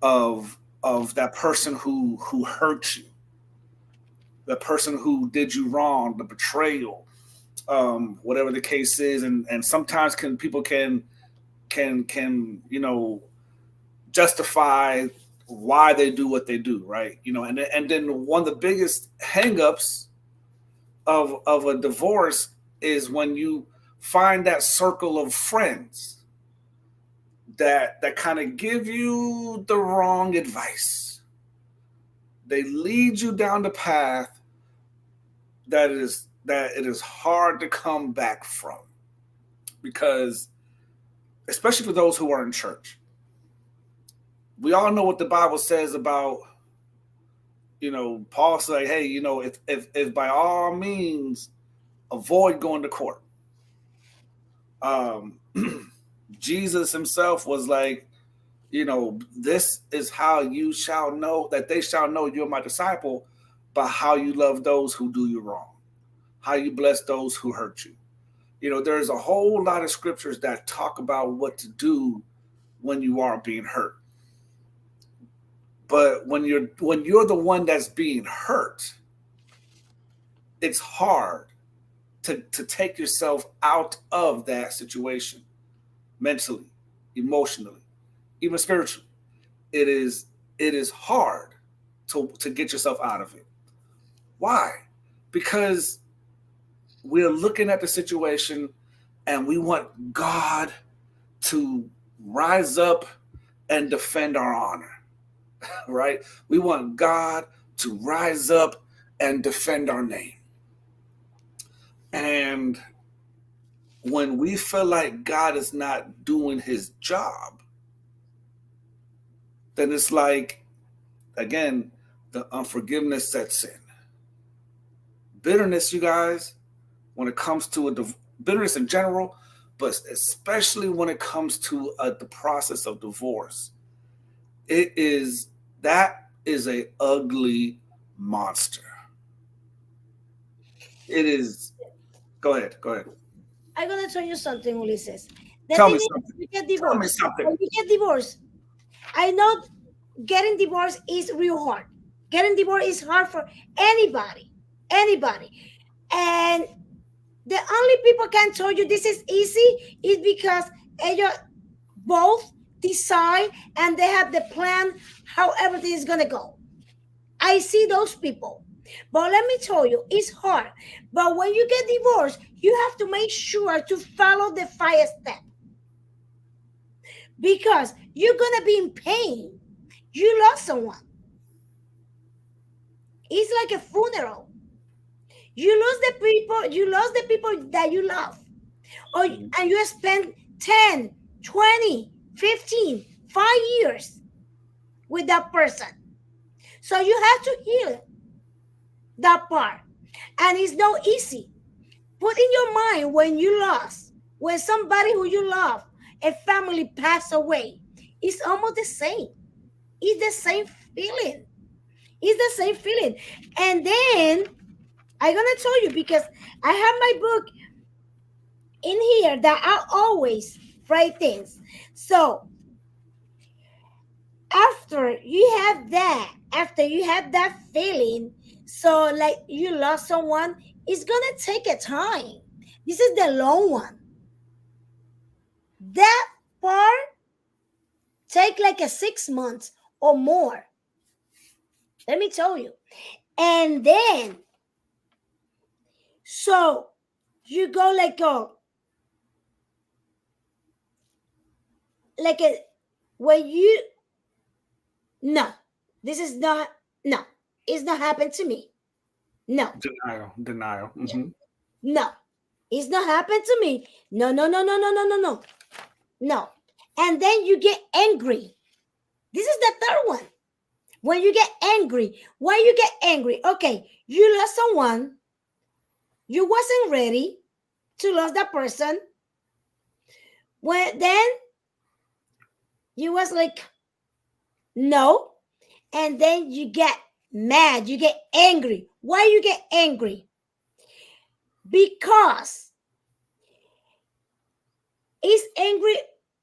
of that person who hurt you, the person who did you wrong, the betrayal, whatever the case is, and sometimes people can justify why they do what they do, right? And then one of the biggest hangups of a divorce is when you find that circle of friends that kind of give you the wrong advice. They lead you down the path that it is hard to come back from, because especially for those who are in church, we all know what the Bible says about, Paul say, hey, if by all means avoid going to court. um Jesus himself was like, this is how you shall know that they shall know you're my disciple, by how you love those who do you wrong, how you bless those who hurt you. There's a whole lot of scriptures that talk about what to do when you are being hurt. But when you're the one that's being hurt, it's hard to take yourself out of that situation, mentally, emotionally, even spiritually. It is hard to get yourself out of it. Why? Because we're looking at the situation and we want God to rise up and defend our honor, right? We want God to rise up and defend our name. And when we feel like God is not doing his job, then it's like, again, the unforgiveness sets in. Bitterness, you guys, when it comes to bitterness in general, but especially when it comes to the process of divorce, that is a ugly monster. It is. Go ahead. I'm gonna tell you something, Ulises. The Tell thing me is, something. you get Tell me divorced. something. When you get divorced, I know getting divorced is real hard. Getting divorced is hard for anybody, anybody. And the only people can tell you this is easy is because ellos both decide and they have the plan how everything is gonna go. I see those people. But let me tell you, it's hard. But when you get divorced, you have to make sure to follow the 5 steps, because you're gonna be in pain. You lost someone. It's like a funeral. You lost the people that you love. And you spend 10, 20, 15, 5 years with that person. So you have to heal that part. And it's not easy. Put in your mind when somebody who you love, a family passed away, it's almost the same. It's the same feeling. It's the same feeling. And then I'm gonna tell you, because I have my book in here that I always write things. So after you have that feeling, so like you lost someone, it's gonna take a time. This is the long one. That part take like a 6 months or more. Let me tell you. And then, so you go like a when you no, this is not no, it's not happened to me. No, Denial. Mm-hmm. no, it's not happened to me. No, no, no, no, no, no, no, no, no. And then you get angry. This is the third one. When you get angry, why you get angry? Okay, you lost someone. You wasn't ready to lose that person. When then you was like, no. and then you get mad, you get angry. Why you get angry? Because he's angry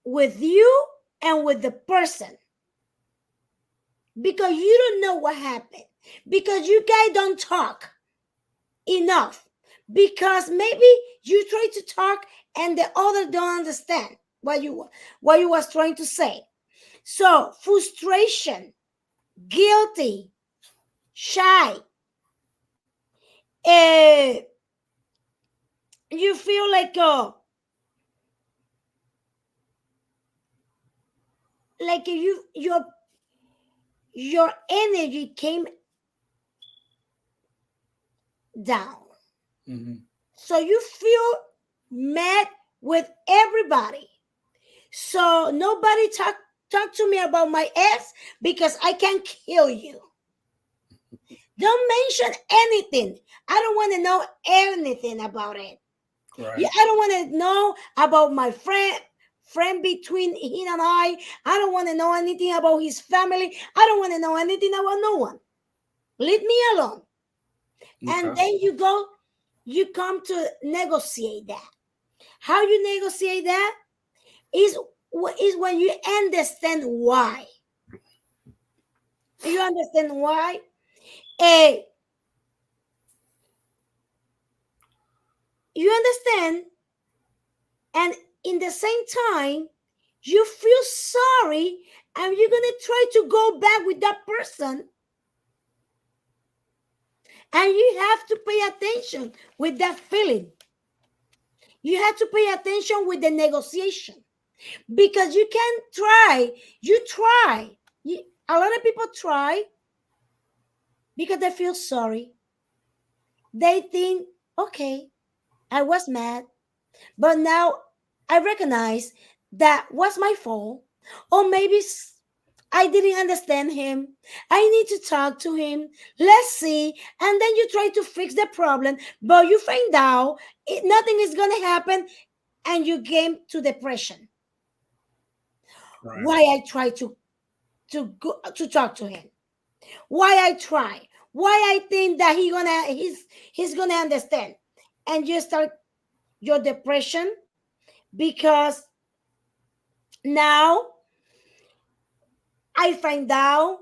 with you and with the person, because you don't know what happened, because you guys don't talk enough, because maybe you try to talk and the other don't understand what you was trying to say. So frustration, guilty, shy, you feel like your energy came down. Mm-hmm. So you feel mad with everybody. So nobody talk to me about my ex because I can kill you. Don't mention anything. I don't want to know anything about it. Right. Yeah, I don't want to know about my friend between him and I. I don't want to know anything about his family. I don't want to know anything about no one. Leave me alone. Okay. And then you come to negotiate that. How you negotiate that is when you understand why. You understand why? Eh, you understand, and in the same time, you feel sorry, and you're gonna try to go back with that person, and you have to pay attention with that feeling. You have to pay attention with the negotiation, because you can try. You try. A lot of people try because they feel sorry. They think, okay, I was mad, but now I recognize that was my fault. Or maybe I didn't understand him. I need to talk to him. Let's see. And then you try to fix the problem, but you find out nothing is going to happen, and you came to depression. Right. Why I try to talk to him? Why I try? Why I think that he's gonna understand? And you start your depression, because now I find out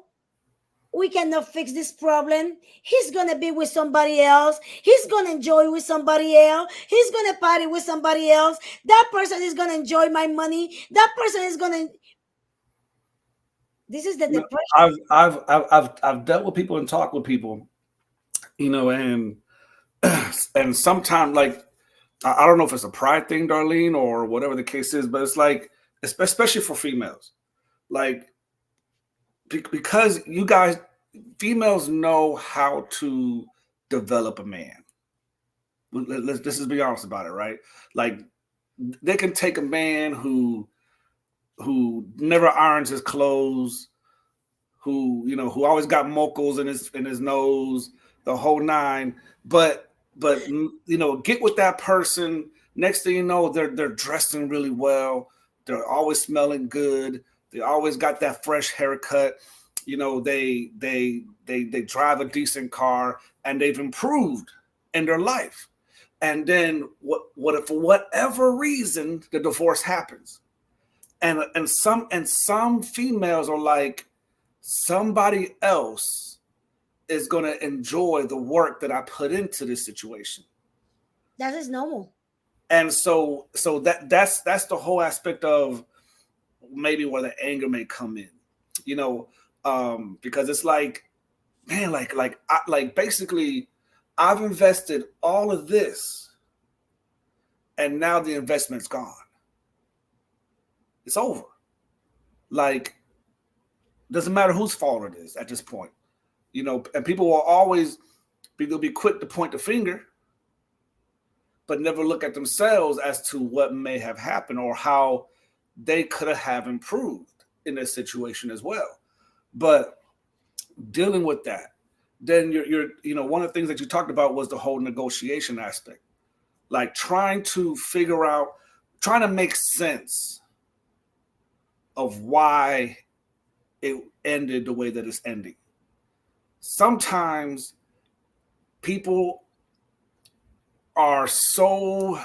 we cannot fix this problem. He's gonna be with somebody else. He's gonna enjoy with somebody else. He's gonna party with somebody else. That person is gonna enjoy my money. That person is gonna. This is the You know, depression. I've dealt with people and talked with people, and and sometimes, like, I don't know if it's a pride thing, Darlene, or whatever the case is, but it's like, especially for females, like, because you guys, females know how to develop a man. Let's just be honest about it, right? Like, they can take a man who never irons his clothes, who always got mocos in his nose, the whole nine. But get with that person. Next thing you know, they're dressing really well. They're always smelling good. They always got that fresh haircut. They drive a decent car, and they've improved in their life. And then what if for whatever reason the divorce happens? And some females are like, somebody else is going to enjoy the work that I put into this situation. That is normal. And so that's the whole aspect of maybe where the anger may come in, because it's like, man, like basically I've invested all of this, and now the investment's gone. It's over. Like, doesn't matter whose fault it is at this point, and people will always they'll be quick to point the finger, but never look at themselves as to what may have happened or how they could have improved in this situation as well. But dealing with that, then you're one of the things that you talked about was the whole negotiation aspect, like trying to make sense of why it ended the way that it's ending. Sometimes people are so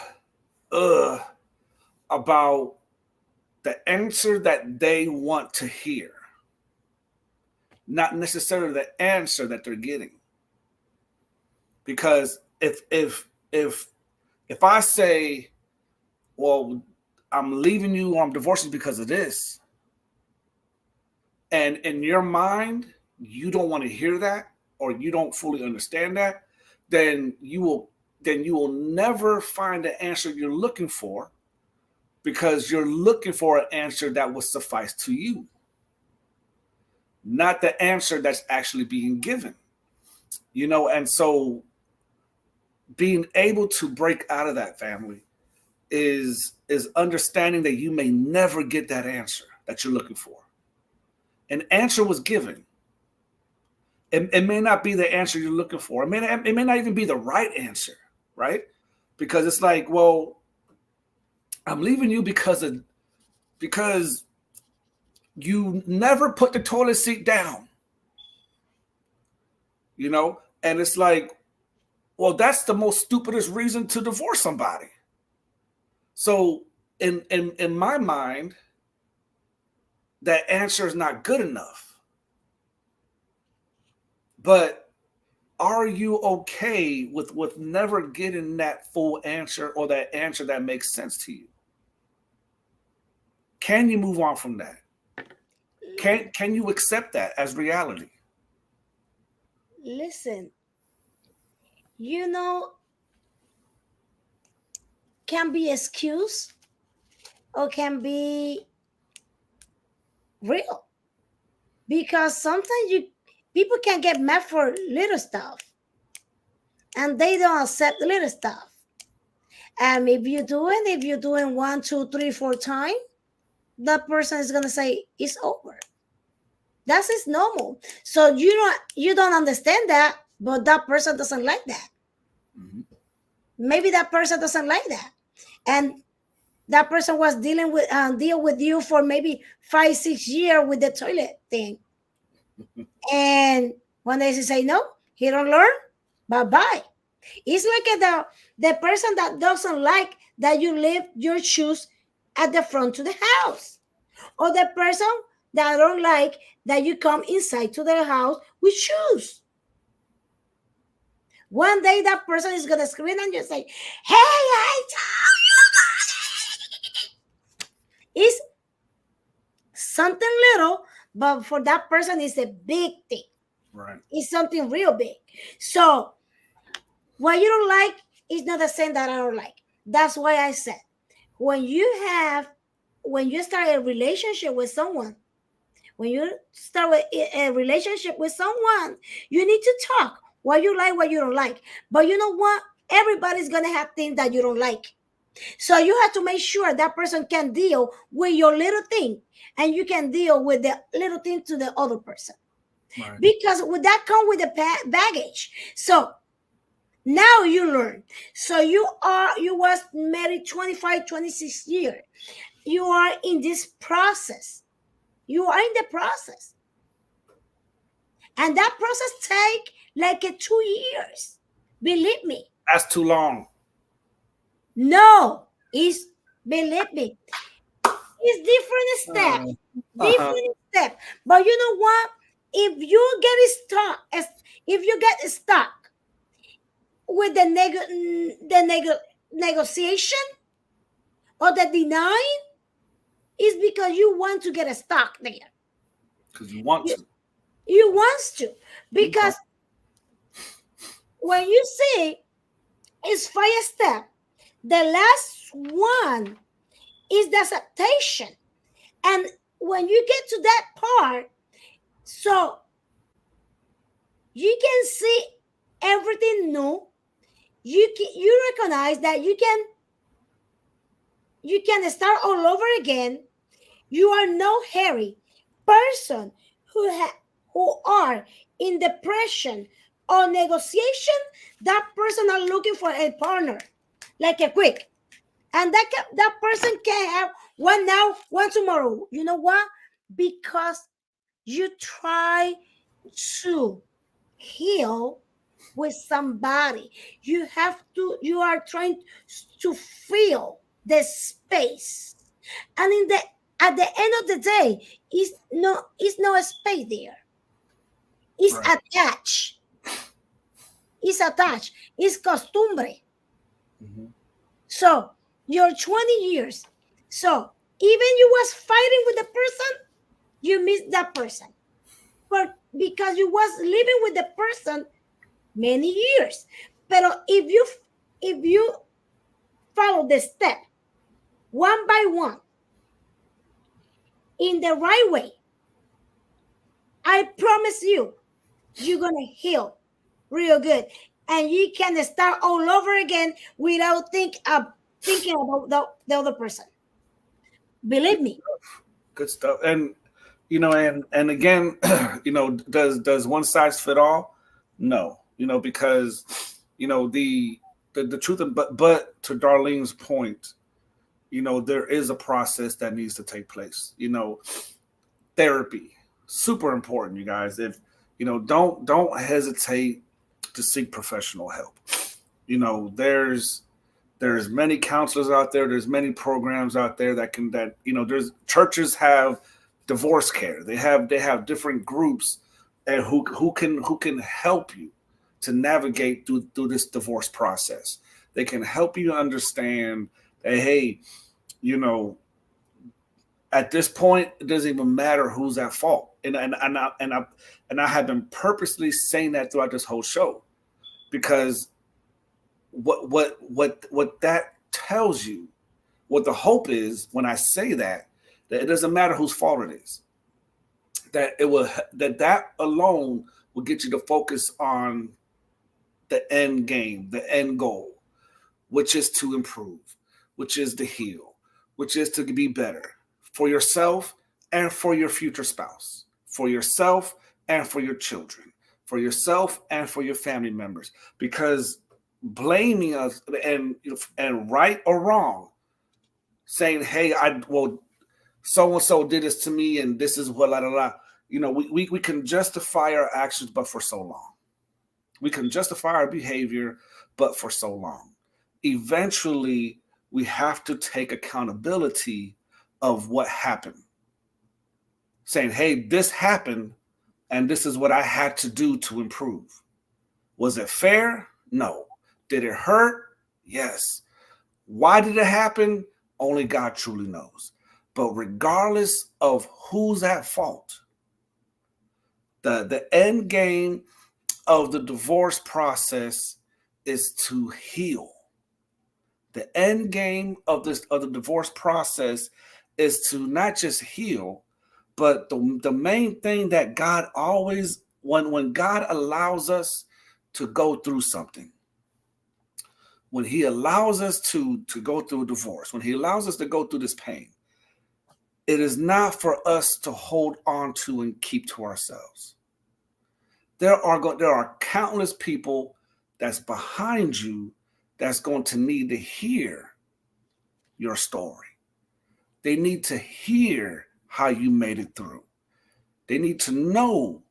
about the answer that they want to hear, not necessarily the answer that they're getting. Because if I say, well, I'm leaving you or I'm divorcing you because of this, and in your mind you don't want to hear that, or you don't fully understand that, then you will never find the answer you're looking for, because you're looking for an answer that will suffice to you, not the answer that's actually being given. And so being able to break out of that, family, is understanding that you may never get that answer that you're looking for. An answer was given. It may not be the answer you're looking for. It may not even be the right answer, right? Because it's like, well, I'm leaving you because you never put the toilet seat down. And it's like, well, that's the most stupidest reason to divorce somebody. So in my mind, that answer is not good enough. But are you okay with never getting that full answer, or that answer that makes sense to you? Can you move on from that? Can you accept that as reality? Listen, can be excuse or can be real, because sometimes people can get mad for little stuff and they don't accept the little stuff. And if you're doing 1, 2, 3, 4 times, that person is gonna say it's over. That is normal. So you don't understand that, but that person doesn't like that. Mm-hmm. Maybe that person doesn't like that, and that person was deal with you for maybe 5, 6 years with the toilet thing. And when they say no, he don't learn, bye-bye. It's like the person that doesn't like that you leave your shoes at the front to the house, or the person that don't like that you come inside to their house with shoes. One day that person is gonna scream and you say, "Hey, I told you." It's something little, but for that person it's a big thing. Right. It's something real big. So what you don't like is not the same that I don't like. That's why I said, when you start a relationship with someone, when you start with a relationship with someone, you need to talk what you like, what you don't like. But you know what? Everybody's gonna have things that you don't like. So you have to make sure that person can deal with your little thing, and you can deal with the little thing to the other person. Right. Because with that come with the baggage. So now you learn. So you was married 25, 26 years. You are in this process. You are in the process. And that process take like 2 years. Believe me. That's too long. No, believe me. It's different steps. Different step. But you know what? If you get stuck with the negotiation or the denying, is because you want to get stuck there. Because you want to. You want to. Because when you see it's 5 steps, the last one is the acceptation. And when you get to that part, so you can see everything new. You recognize that you can start all over again. You are no hurry. Person who are in depression or negotiation, that person are looking for a partner, like a quick. And that person can have one now, one tomorrow. You know what? Because you try to heal with somebody. You are trying to fill the space. And at the end of the day, it's no space there. It's Right. attached. It's attached. It's costumbre. Mm-hmm. So you're 20 years. So even you was fighting with the person, you miss that person. But because you was living with the person many years. But if you follow the step one by one in the right way, I promise you, you're gonna heal real good, and you can start all over again without thinking about the other person. Believe me. Good stuff. And and again, does one size fit all? No, because the truth of, but to Darlene's point, there is a process that needs to take place. Therapy, super important, you guys. If don't hesitate to seek professional help. There's many counselors out there. There's many programs out there there's churches have divorce care. They have different groups and who can help you to navigate through this divorce process. They can help you understand that, hey, you know, at this point, it doesn't even matter who's at fault. And I have been purposely saying that throughout this whole show, because what that tells you, what the hope is when I say that it doesn't matter whose fault it is. That alone will get you to focus on the end game, the end goal, which is to improve, which is to heal, which is to be better for yourself and for your future spouse, for yourself and for your children, for yourself and for your family members. Because blaming us and right or wrong, saying, hey, so and so did this to me and this is what, la la la. We can justify our actions, but for so long. We can justify our behavior, but for so long. Eventually, we have to take accountability of what happened. Saying, hey, this happened, and this is what I had to do to improve. Was it fair? No. Did it hurt? Yes. Why did it happen? Only God truly knows. But regardless of who's at fault, the end game of the divorce process is to heal. The end game of the divorce process is to not just heal, but the main thing that God always, when God allows us to go through something, when he allows us to go through a divorce, when he allows us to go through this pain, it is not for us to hold on to and keep to ourselves. There are countless people that's behind you that's going to need to hear your story. They need to hear how you made it through. They need to know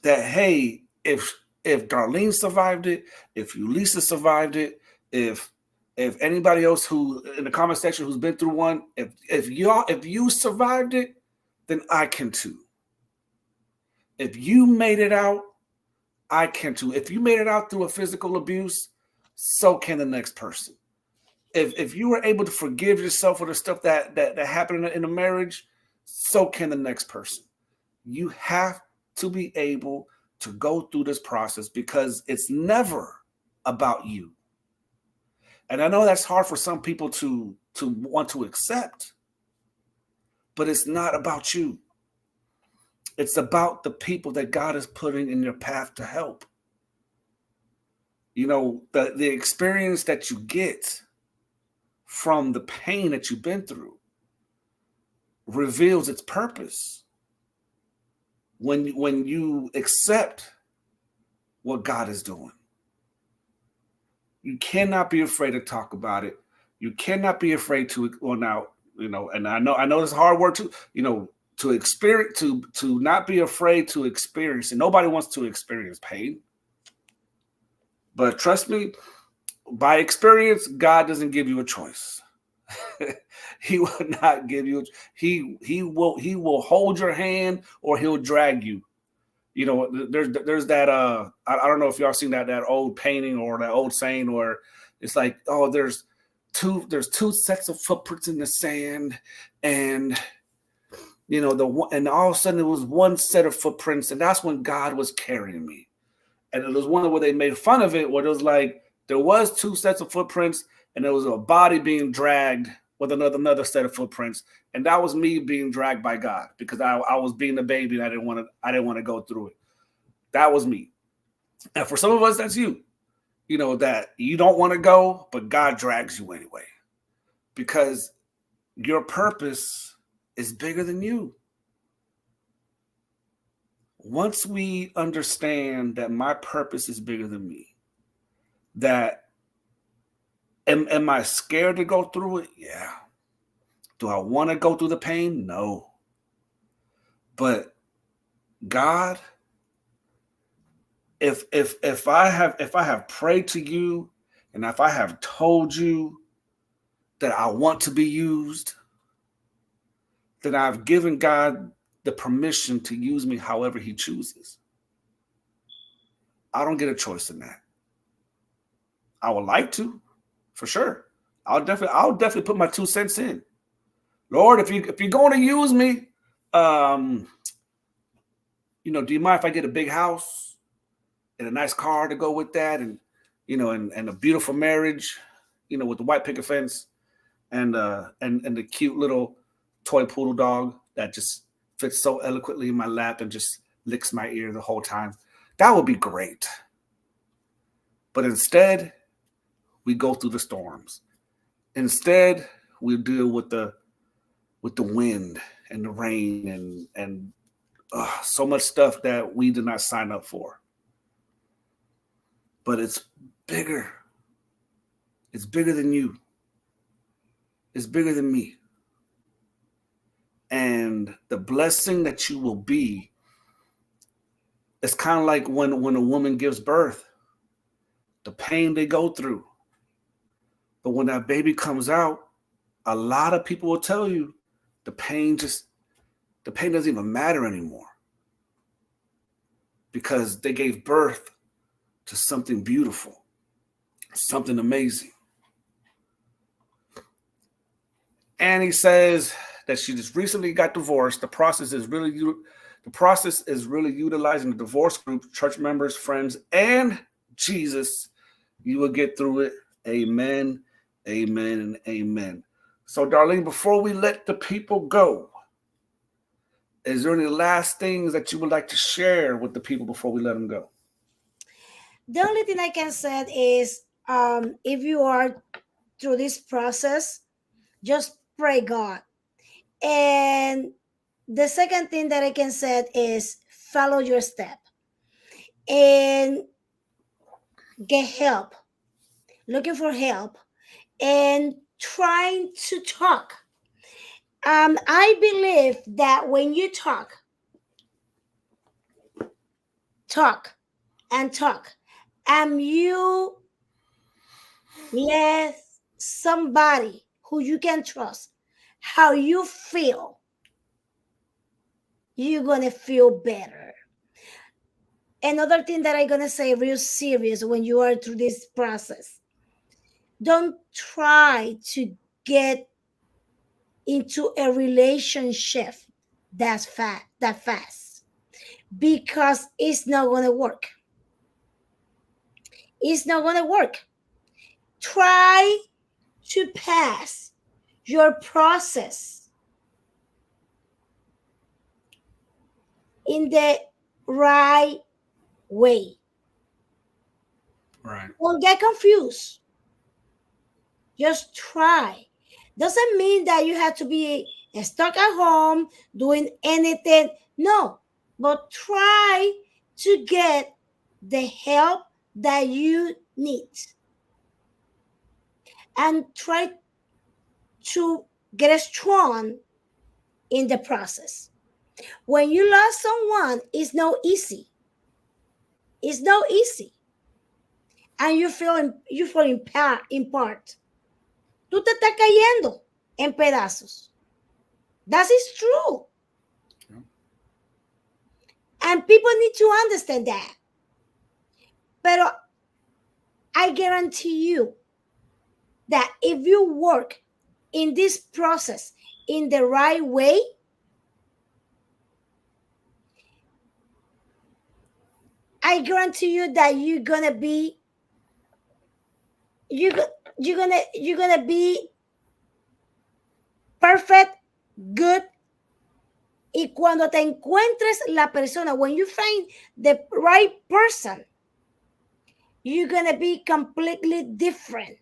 that, hey, if Darlene survived it, if Ulisa survived it, if anybody else who in the comment section who's been through one, if you survived it, then I can too. If you made it out, I can too. If you made it out through a physical abuse, so can the next person. If you were able to forgive yourself for the stuff that happened in a marriage, so can the next person. You have to be able to go through this process because it's never about you. And I know that's hard for some people to want to accept, but it's not about you. It's about the people that God is putting in your path to help. The experience that you get from the pain that you've been through reveals its purpose when you accept what God is doing. You cannot be afraid to talk about it. You cannot be afraid to, well, now, and I know this is a hard word too, to experience, to not be afraid to experience. And nobody wants to experience pain. But trust me, by experience, God doesn't give you a choice. He will not give you. He will hold your hand or he'll drag you. You know, there's that. I don't know if y'all seen that old painting or that old saying where it's like, oh, there's two sets of footprints in the sand, and you know and all of a sudden it was one set of footprints, and that's when God was carrying me. And it was one where they made fun of it, where it was like there was two sets of footprints, and there was a body being dragged with another set of footprints, and that was me being dragged by God because I was being a baby and I didn't want to go through it. That was me. And for some of us, that's you. You know that you don't want to go, but God drags you anyway because your purpose is bigger than you. Once we understand that my purpose is bigger than me, that am I scared to go through it? Yeah. Do I want to go through the pain? No. But God, if I have prayed to you and if I have told you that I want to be used, then I've given God the permission to use me however he chooses. I don't get a choice in that. I would like to, for sure. I'll definitely put my 2 cents in. Lord, if you're going to use me, do you mind if I get a big house and a nice car to go with that, and and a beautiful marriage, with the white picket fence and the cute little toy poodle dog that just fits so eloquently in my lap and just licks my ear the whole time. That would be great. But instead, we go through the storms. Instead, we deal with the wind and the rain and so much stuff that we did not sign up for. But it's bigger. It's bigger than you. It's bigger than me. And the blessing that you will be, it's kind of like when a woman gives birth, the pain they go through. But when that baby comes out, a lot of people will tell you the pain doesn't even matter anymore because they gave birth to something beautiful, something amazing. Annie says that she just recently got divorced. The process is really utilizing the divorce group, church members, friends, and Jesus. You will get through it. Amen, amen, and amen. So, Darlene, before we let the people go, is there any last things that you would like to share with the people before we let them go? The only thing I can say is if you are through this process, just pray God. And the second thing that I can say is follow your step and get help, looking for help and trying to talk. I believe that when you talk and talk, you let somebody who you can trust how you feel, you're gonna feel better. Another thing that I'm gonna say real serious when you are through this process, don't try to get into a relationship that fast because it's not gonna work. It's not gonna work. Try to pass your process in the right way. Right. Don't get confused. Just try. Doesn't mean that you have to be stuck at home doing anything. No, but try to get the help that you need and try to get strong in the process. When you lost someone, it's no easy. It's no easy. And you feel in part. Tú te estás cayendo en pedazos. That is true. Yeah. And people need to understand that. Pero I guarantee you that if you work in this process in the right way, I guarantee you that you're gonna be you're gonna be perfect, good. Y cuando te encuentres la persona, when you find the right person, you're gonna be completely different.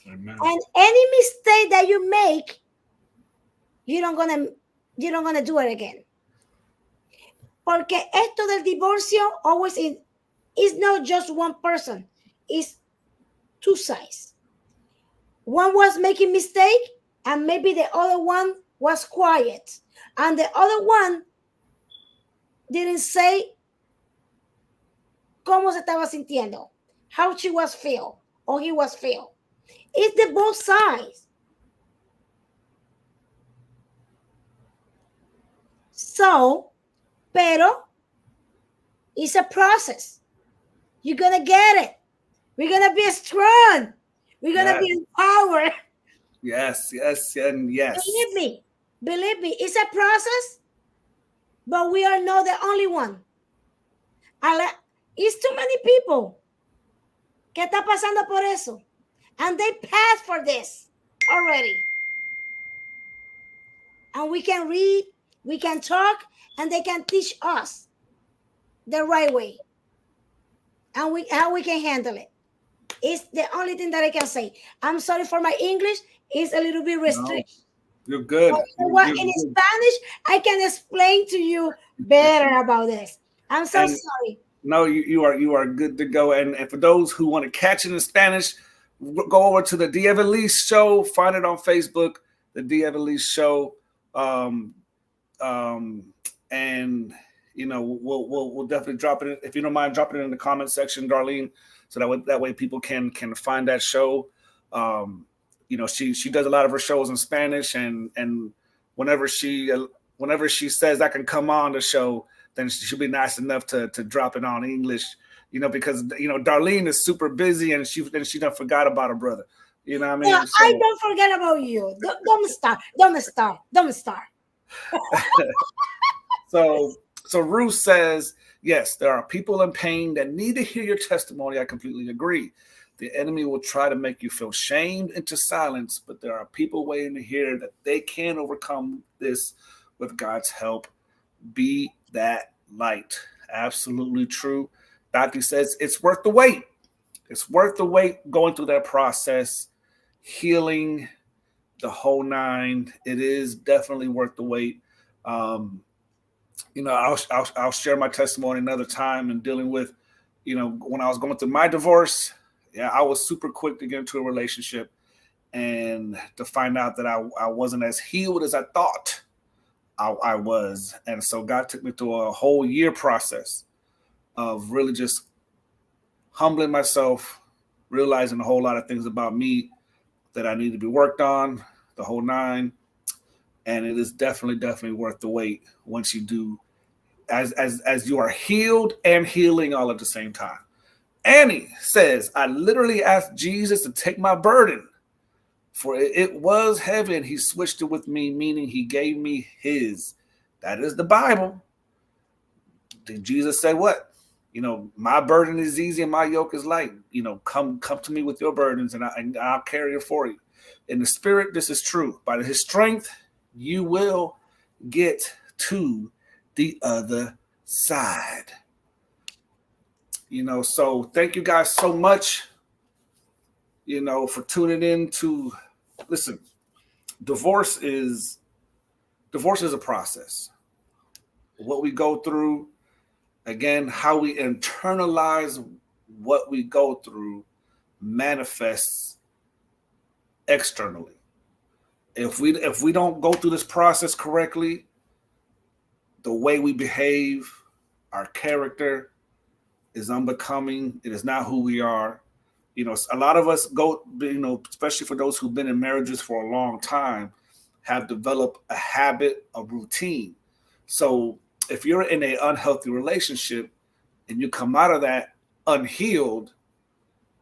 Amen. And any mistake that you make, you don't gonna do it again. Porque esto del divorcio always is not just one person, it's two sides. One was making mistake, and maybe the other one was quiet, and the other one didn't say cómo se estaba sintiendo, how she was feel or he was feel. It's the both sides. So, pero it's a process. You're gonna get it. We're gonna be strong. We're gonna be empowered. Yes, and yes. Believe me, it's a process, but we are not the only one. It's too many people que está pasando por eso, and they passed for this already. And we can read, we can talk, and they can teach us the right way, and how we can handle it. It's the only thing that I can say. I'm sorry for my English. It's a little bit restricted. No, you're good. In Spanish, I can explain to you better about this. I'm so sorry. No, you are good to go. And for those who want to catch it in Spanish, go over to the Dia Elise show. Find it on Facebook, the Dia Elise show. And you know, we'll definitely drop it. If you don't mind dropping it in the comment section, Darlene, so that way people can find that show. You know, she does a lot of her shows in Spanish, and whenever she says I can come on the show, then she'll be nice enough to drop it on English. You know, because you know Darlene is super busy, and she done forgot about her brother. You know what I mean? Yeah, so, I don't forget about you. Don't start. So Ruth says, yes, there are people in pain that need to hear your testimony. I completely agree. The enemy will try to make you feel shamed into silence, but there are people waiting to hear that they can overcome this with God's help. Be that light. Absolutely true. Doctor says it's worth the wait. It's worth the wait going through that process, healing, the whole nine. It is definitely worth the wait. You know, I'll share my testimony another time in dealing with, you know, when I was going through my divorce. Yeah, I was super quick to get into a relationship and to find out that I wasn't as healed as I thought I was. And so God took me through a whole year process of really just humbling myself, realizing a whole lot of things about me that I need to be worked on, the whole nine. And it is definitely worth the wait once you do, as you are healed and healing all at the same time. Annie says, I literally asked Jesus to take my burden, for it was heavy, and he switched it with me, meaning he gave me his. That is the Bible. Did Jesus say what? You know, my burden is easy and my yoke is light. You know, come to me with your burdens, and I'll carry it for you. In the spirit, this is true. By his strength, you will get to the other side. You know, so thank you guys so much, you know, for tuning in to listen. Divorce is a process. What we go through, again, how we internalize what we go through manifests externally. If we don't go through this process correctly, the way we behave, our character is unbecoming. It is not who we are. You know, a lot of us go, you know, especially for those who've been in marriages for a long time, have developed a habit, a routine. So if you're in an unhealthy relationship and you come out of that unhealed,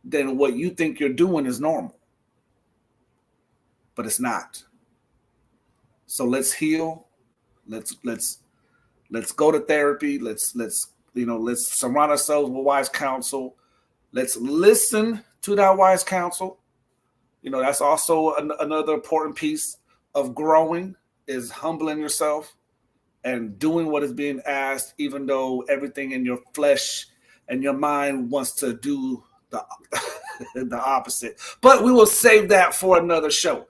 then what you think you're doing is normal. But it's not. So let's heal. Let's go to therapy. Let's surround ourselves with wise counsel. Let's listen to that wise counsel. You know, that's also another important piece of growing, is humbling yourself and doing what is being asked, even though everything in your flesh and your mind wants to do the opposite. But we will save that for another show.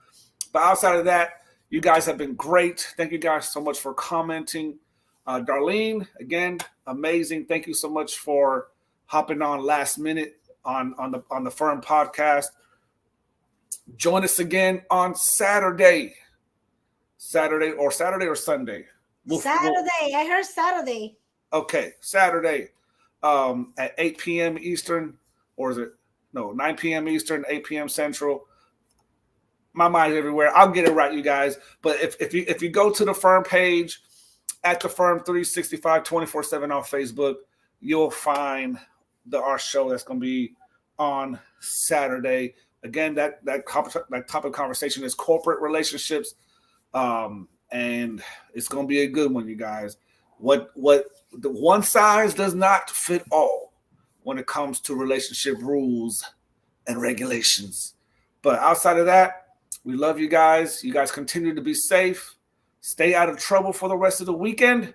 But outside of that, you guys have been great. Thank you guys so much for commenting. Darlene, again, amazing. Thank you so much for hopping on last minute on the F.I.R.M podcast. Join us again on Saturday or Sunday. Saturday. I heard Saturday. Okay, Saturday at 8 p.m. Eastern, or is it? No, 9 p.m. Eastern, 8 p.m. Central. My mind's everywhere. I'll get it right, you guys. But if you go to the F.I.R.M page at the F.I.R.M 365 24/7 on Facebook, you'll find our show that's going to be on Saturday. Again, that topic of conversation is corporate relationships, and it's going to be a good one, you guys. What the one size does not fit all when it comes to relationship rules and regulations. But outside of that, we love you guys. You guys continue to be safe. Stay out of trouble for the rest of the weekend.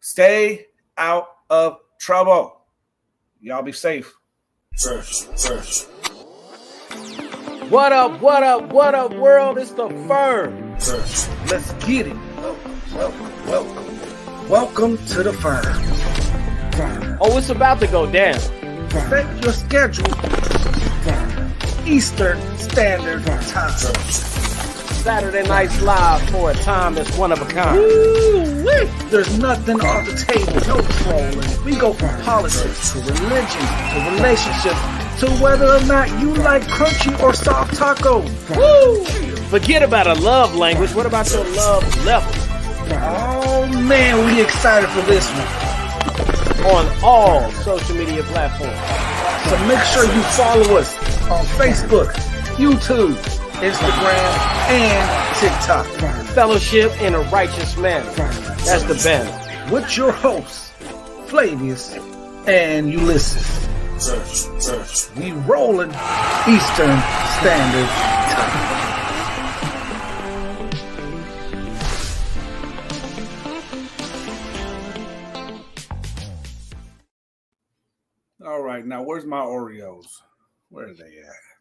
Stay out of trouble. Y'all be safe. What up, world? It's the F.I.R.M. Let's get it. Welcome to the F.I.R.M. Oh, it's about to go down. Set your schedule. Eastern Standard Time. Saturday Nights Live for a time that's one of a kind. Woo-wee. There's nothing off the table. No trolling. We go from politics to religion to relationships to whether or not you like crunchy or soft tacos. Woo! Forget about a love language. What about your love level? Oh man, we excited for this one. On all social media platforms. So make sure you follow us on Facebook, YouTube, Instagram, and TikTok. Fellowship in a righteous manner. That's the banner. With your hosts, FLAVIUS and Ulysses. We rolling Eastern Standard Time. All right, now where's my Oreos? Where are they at?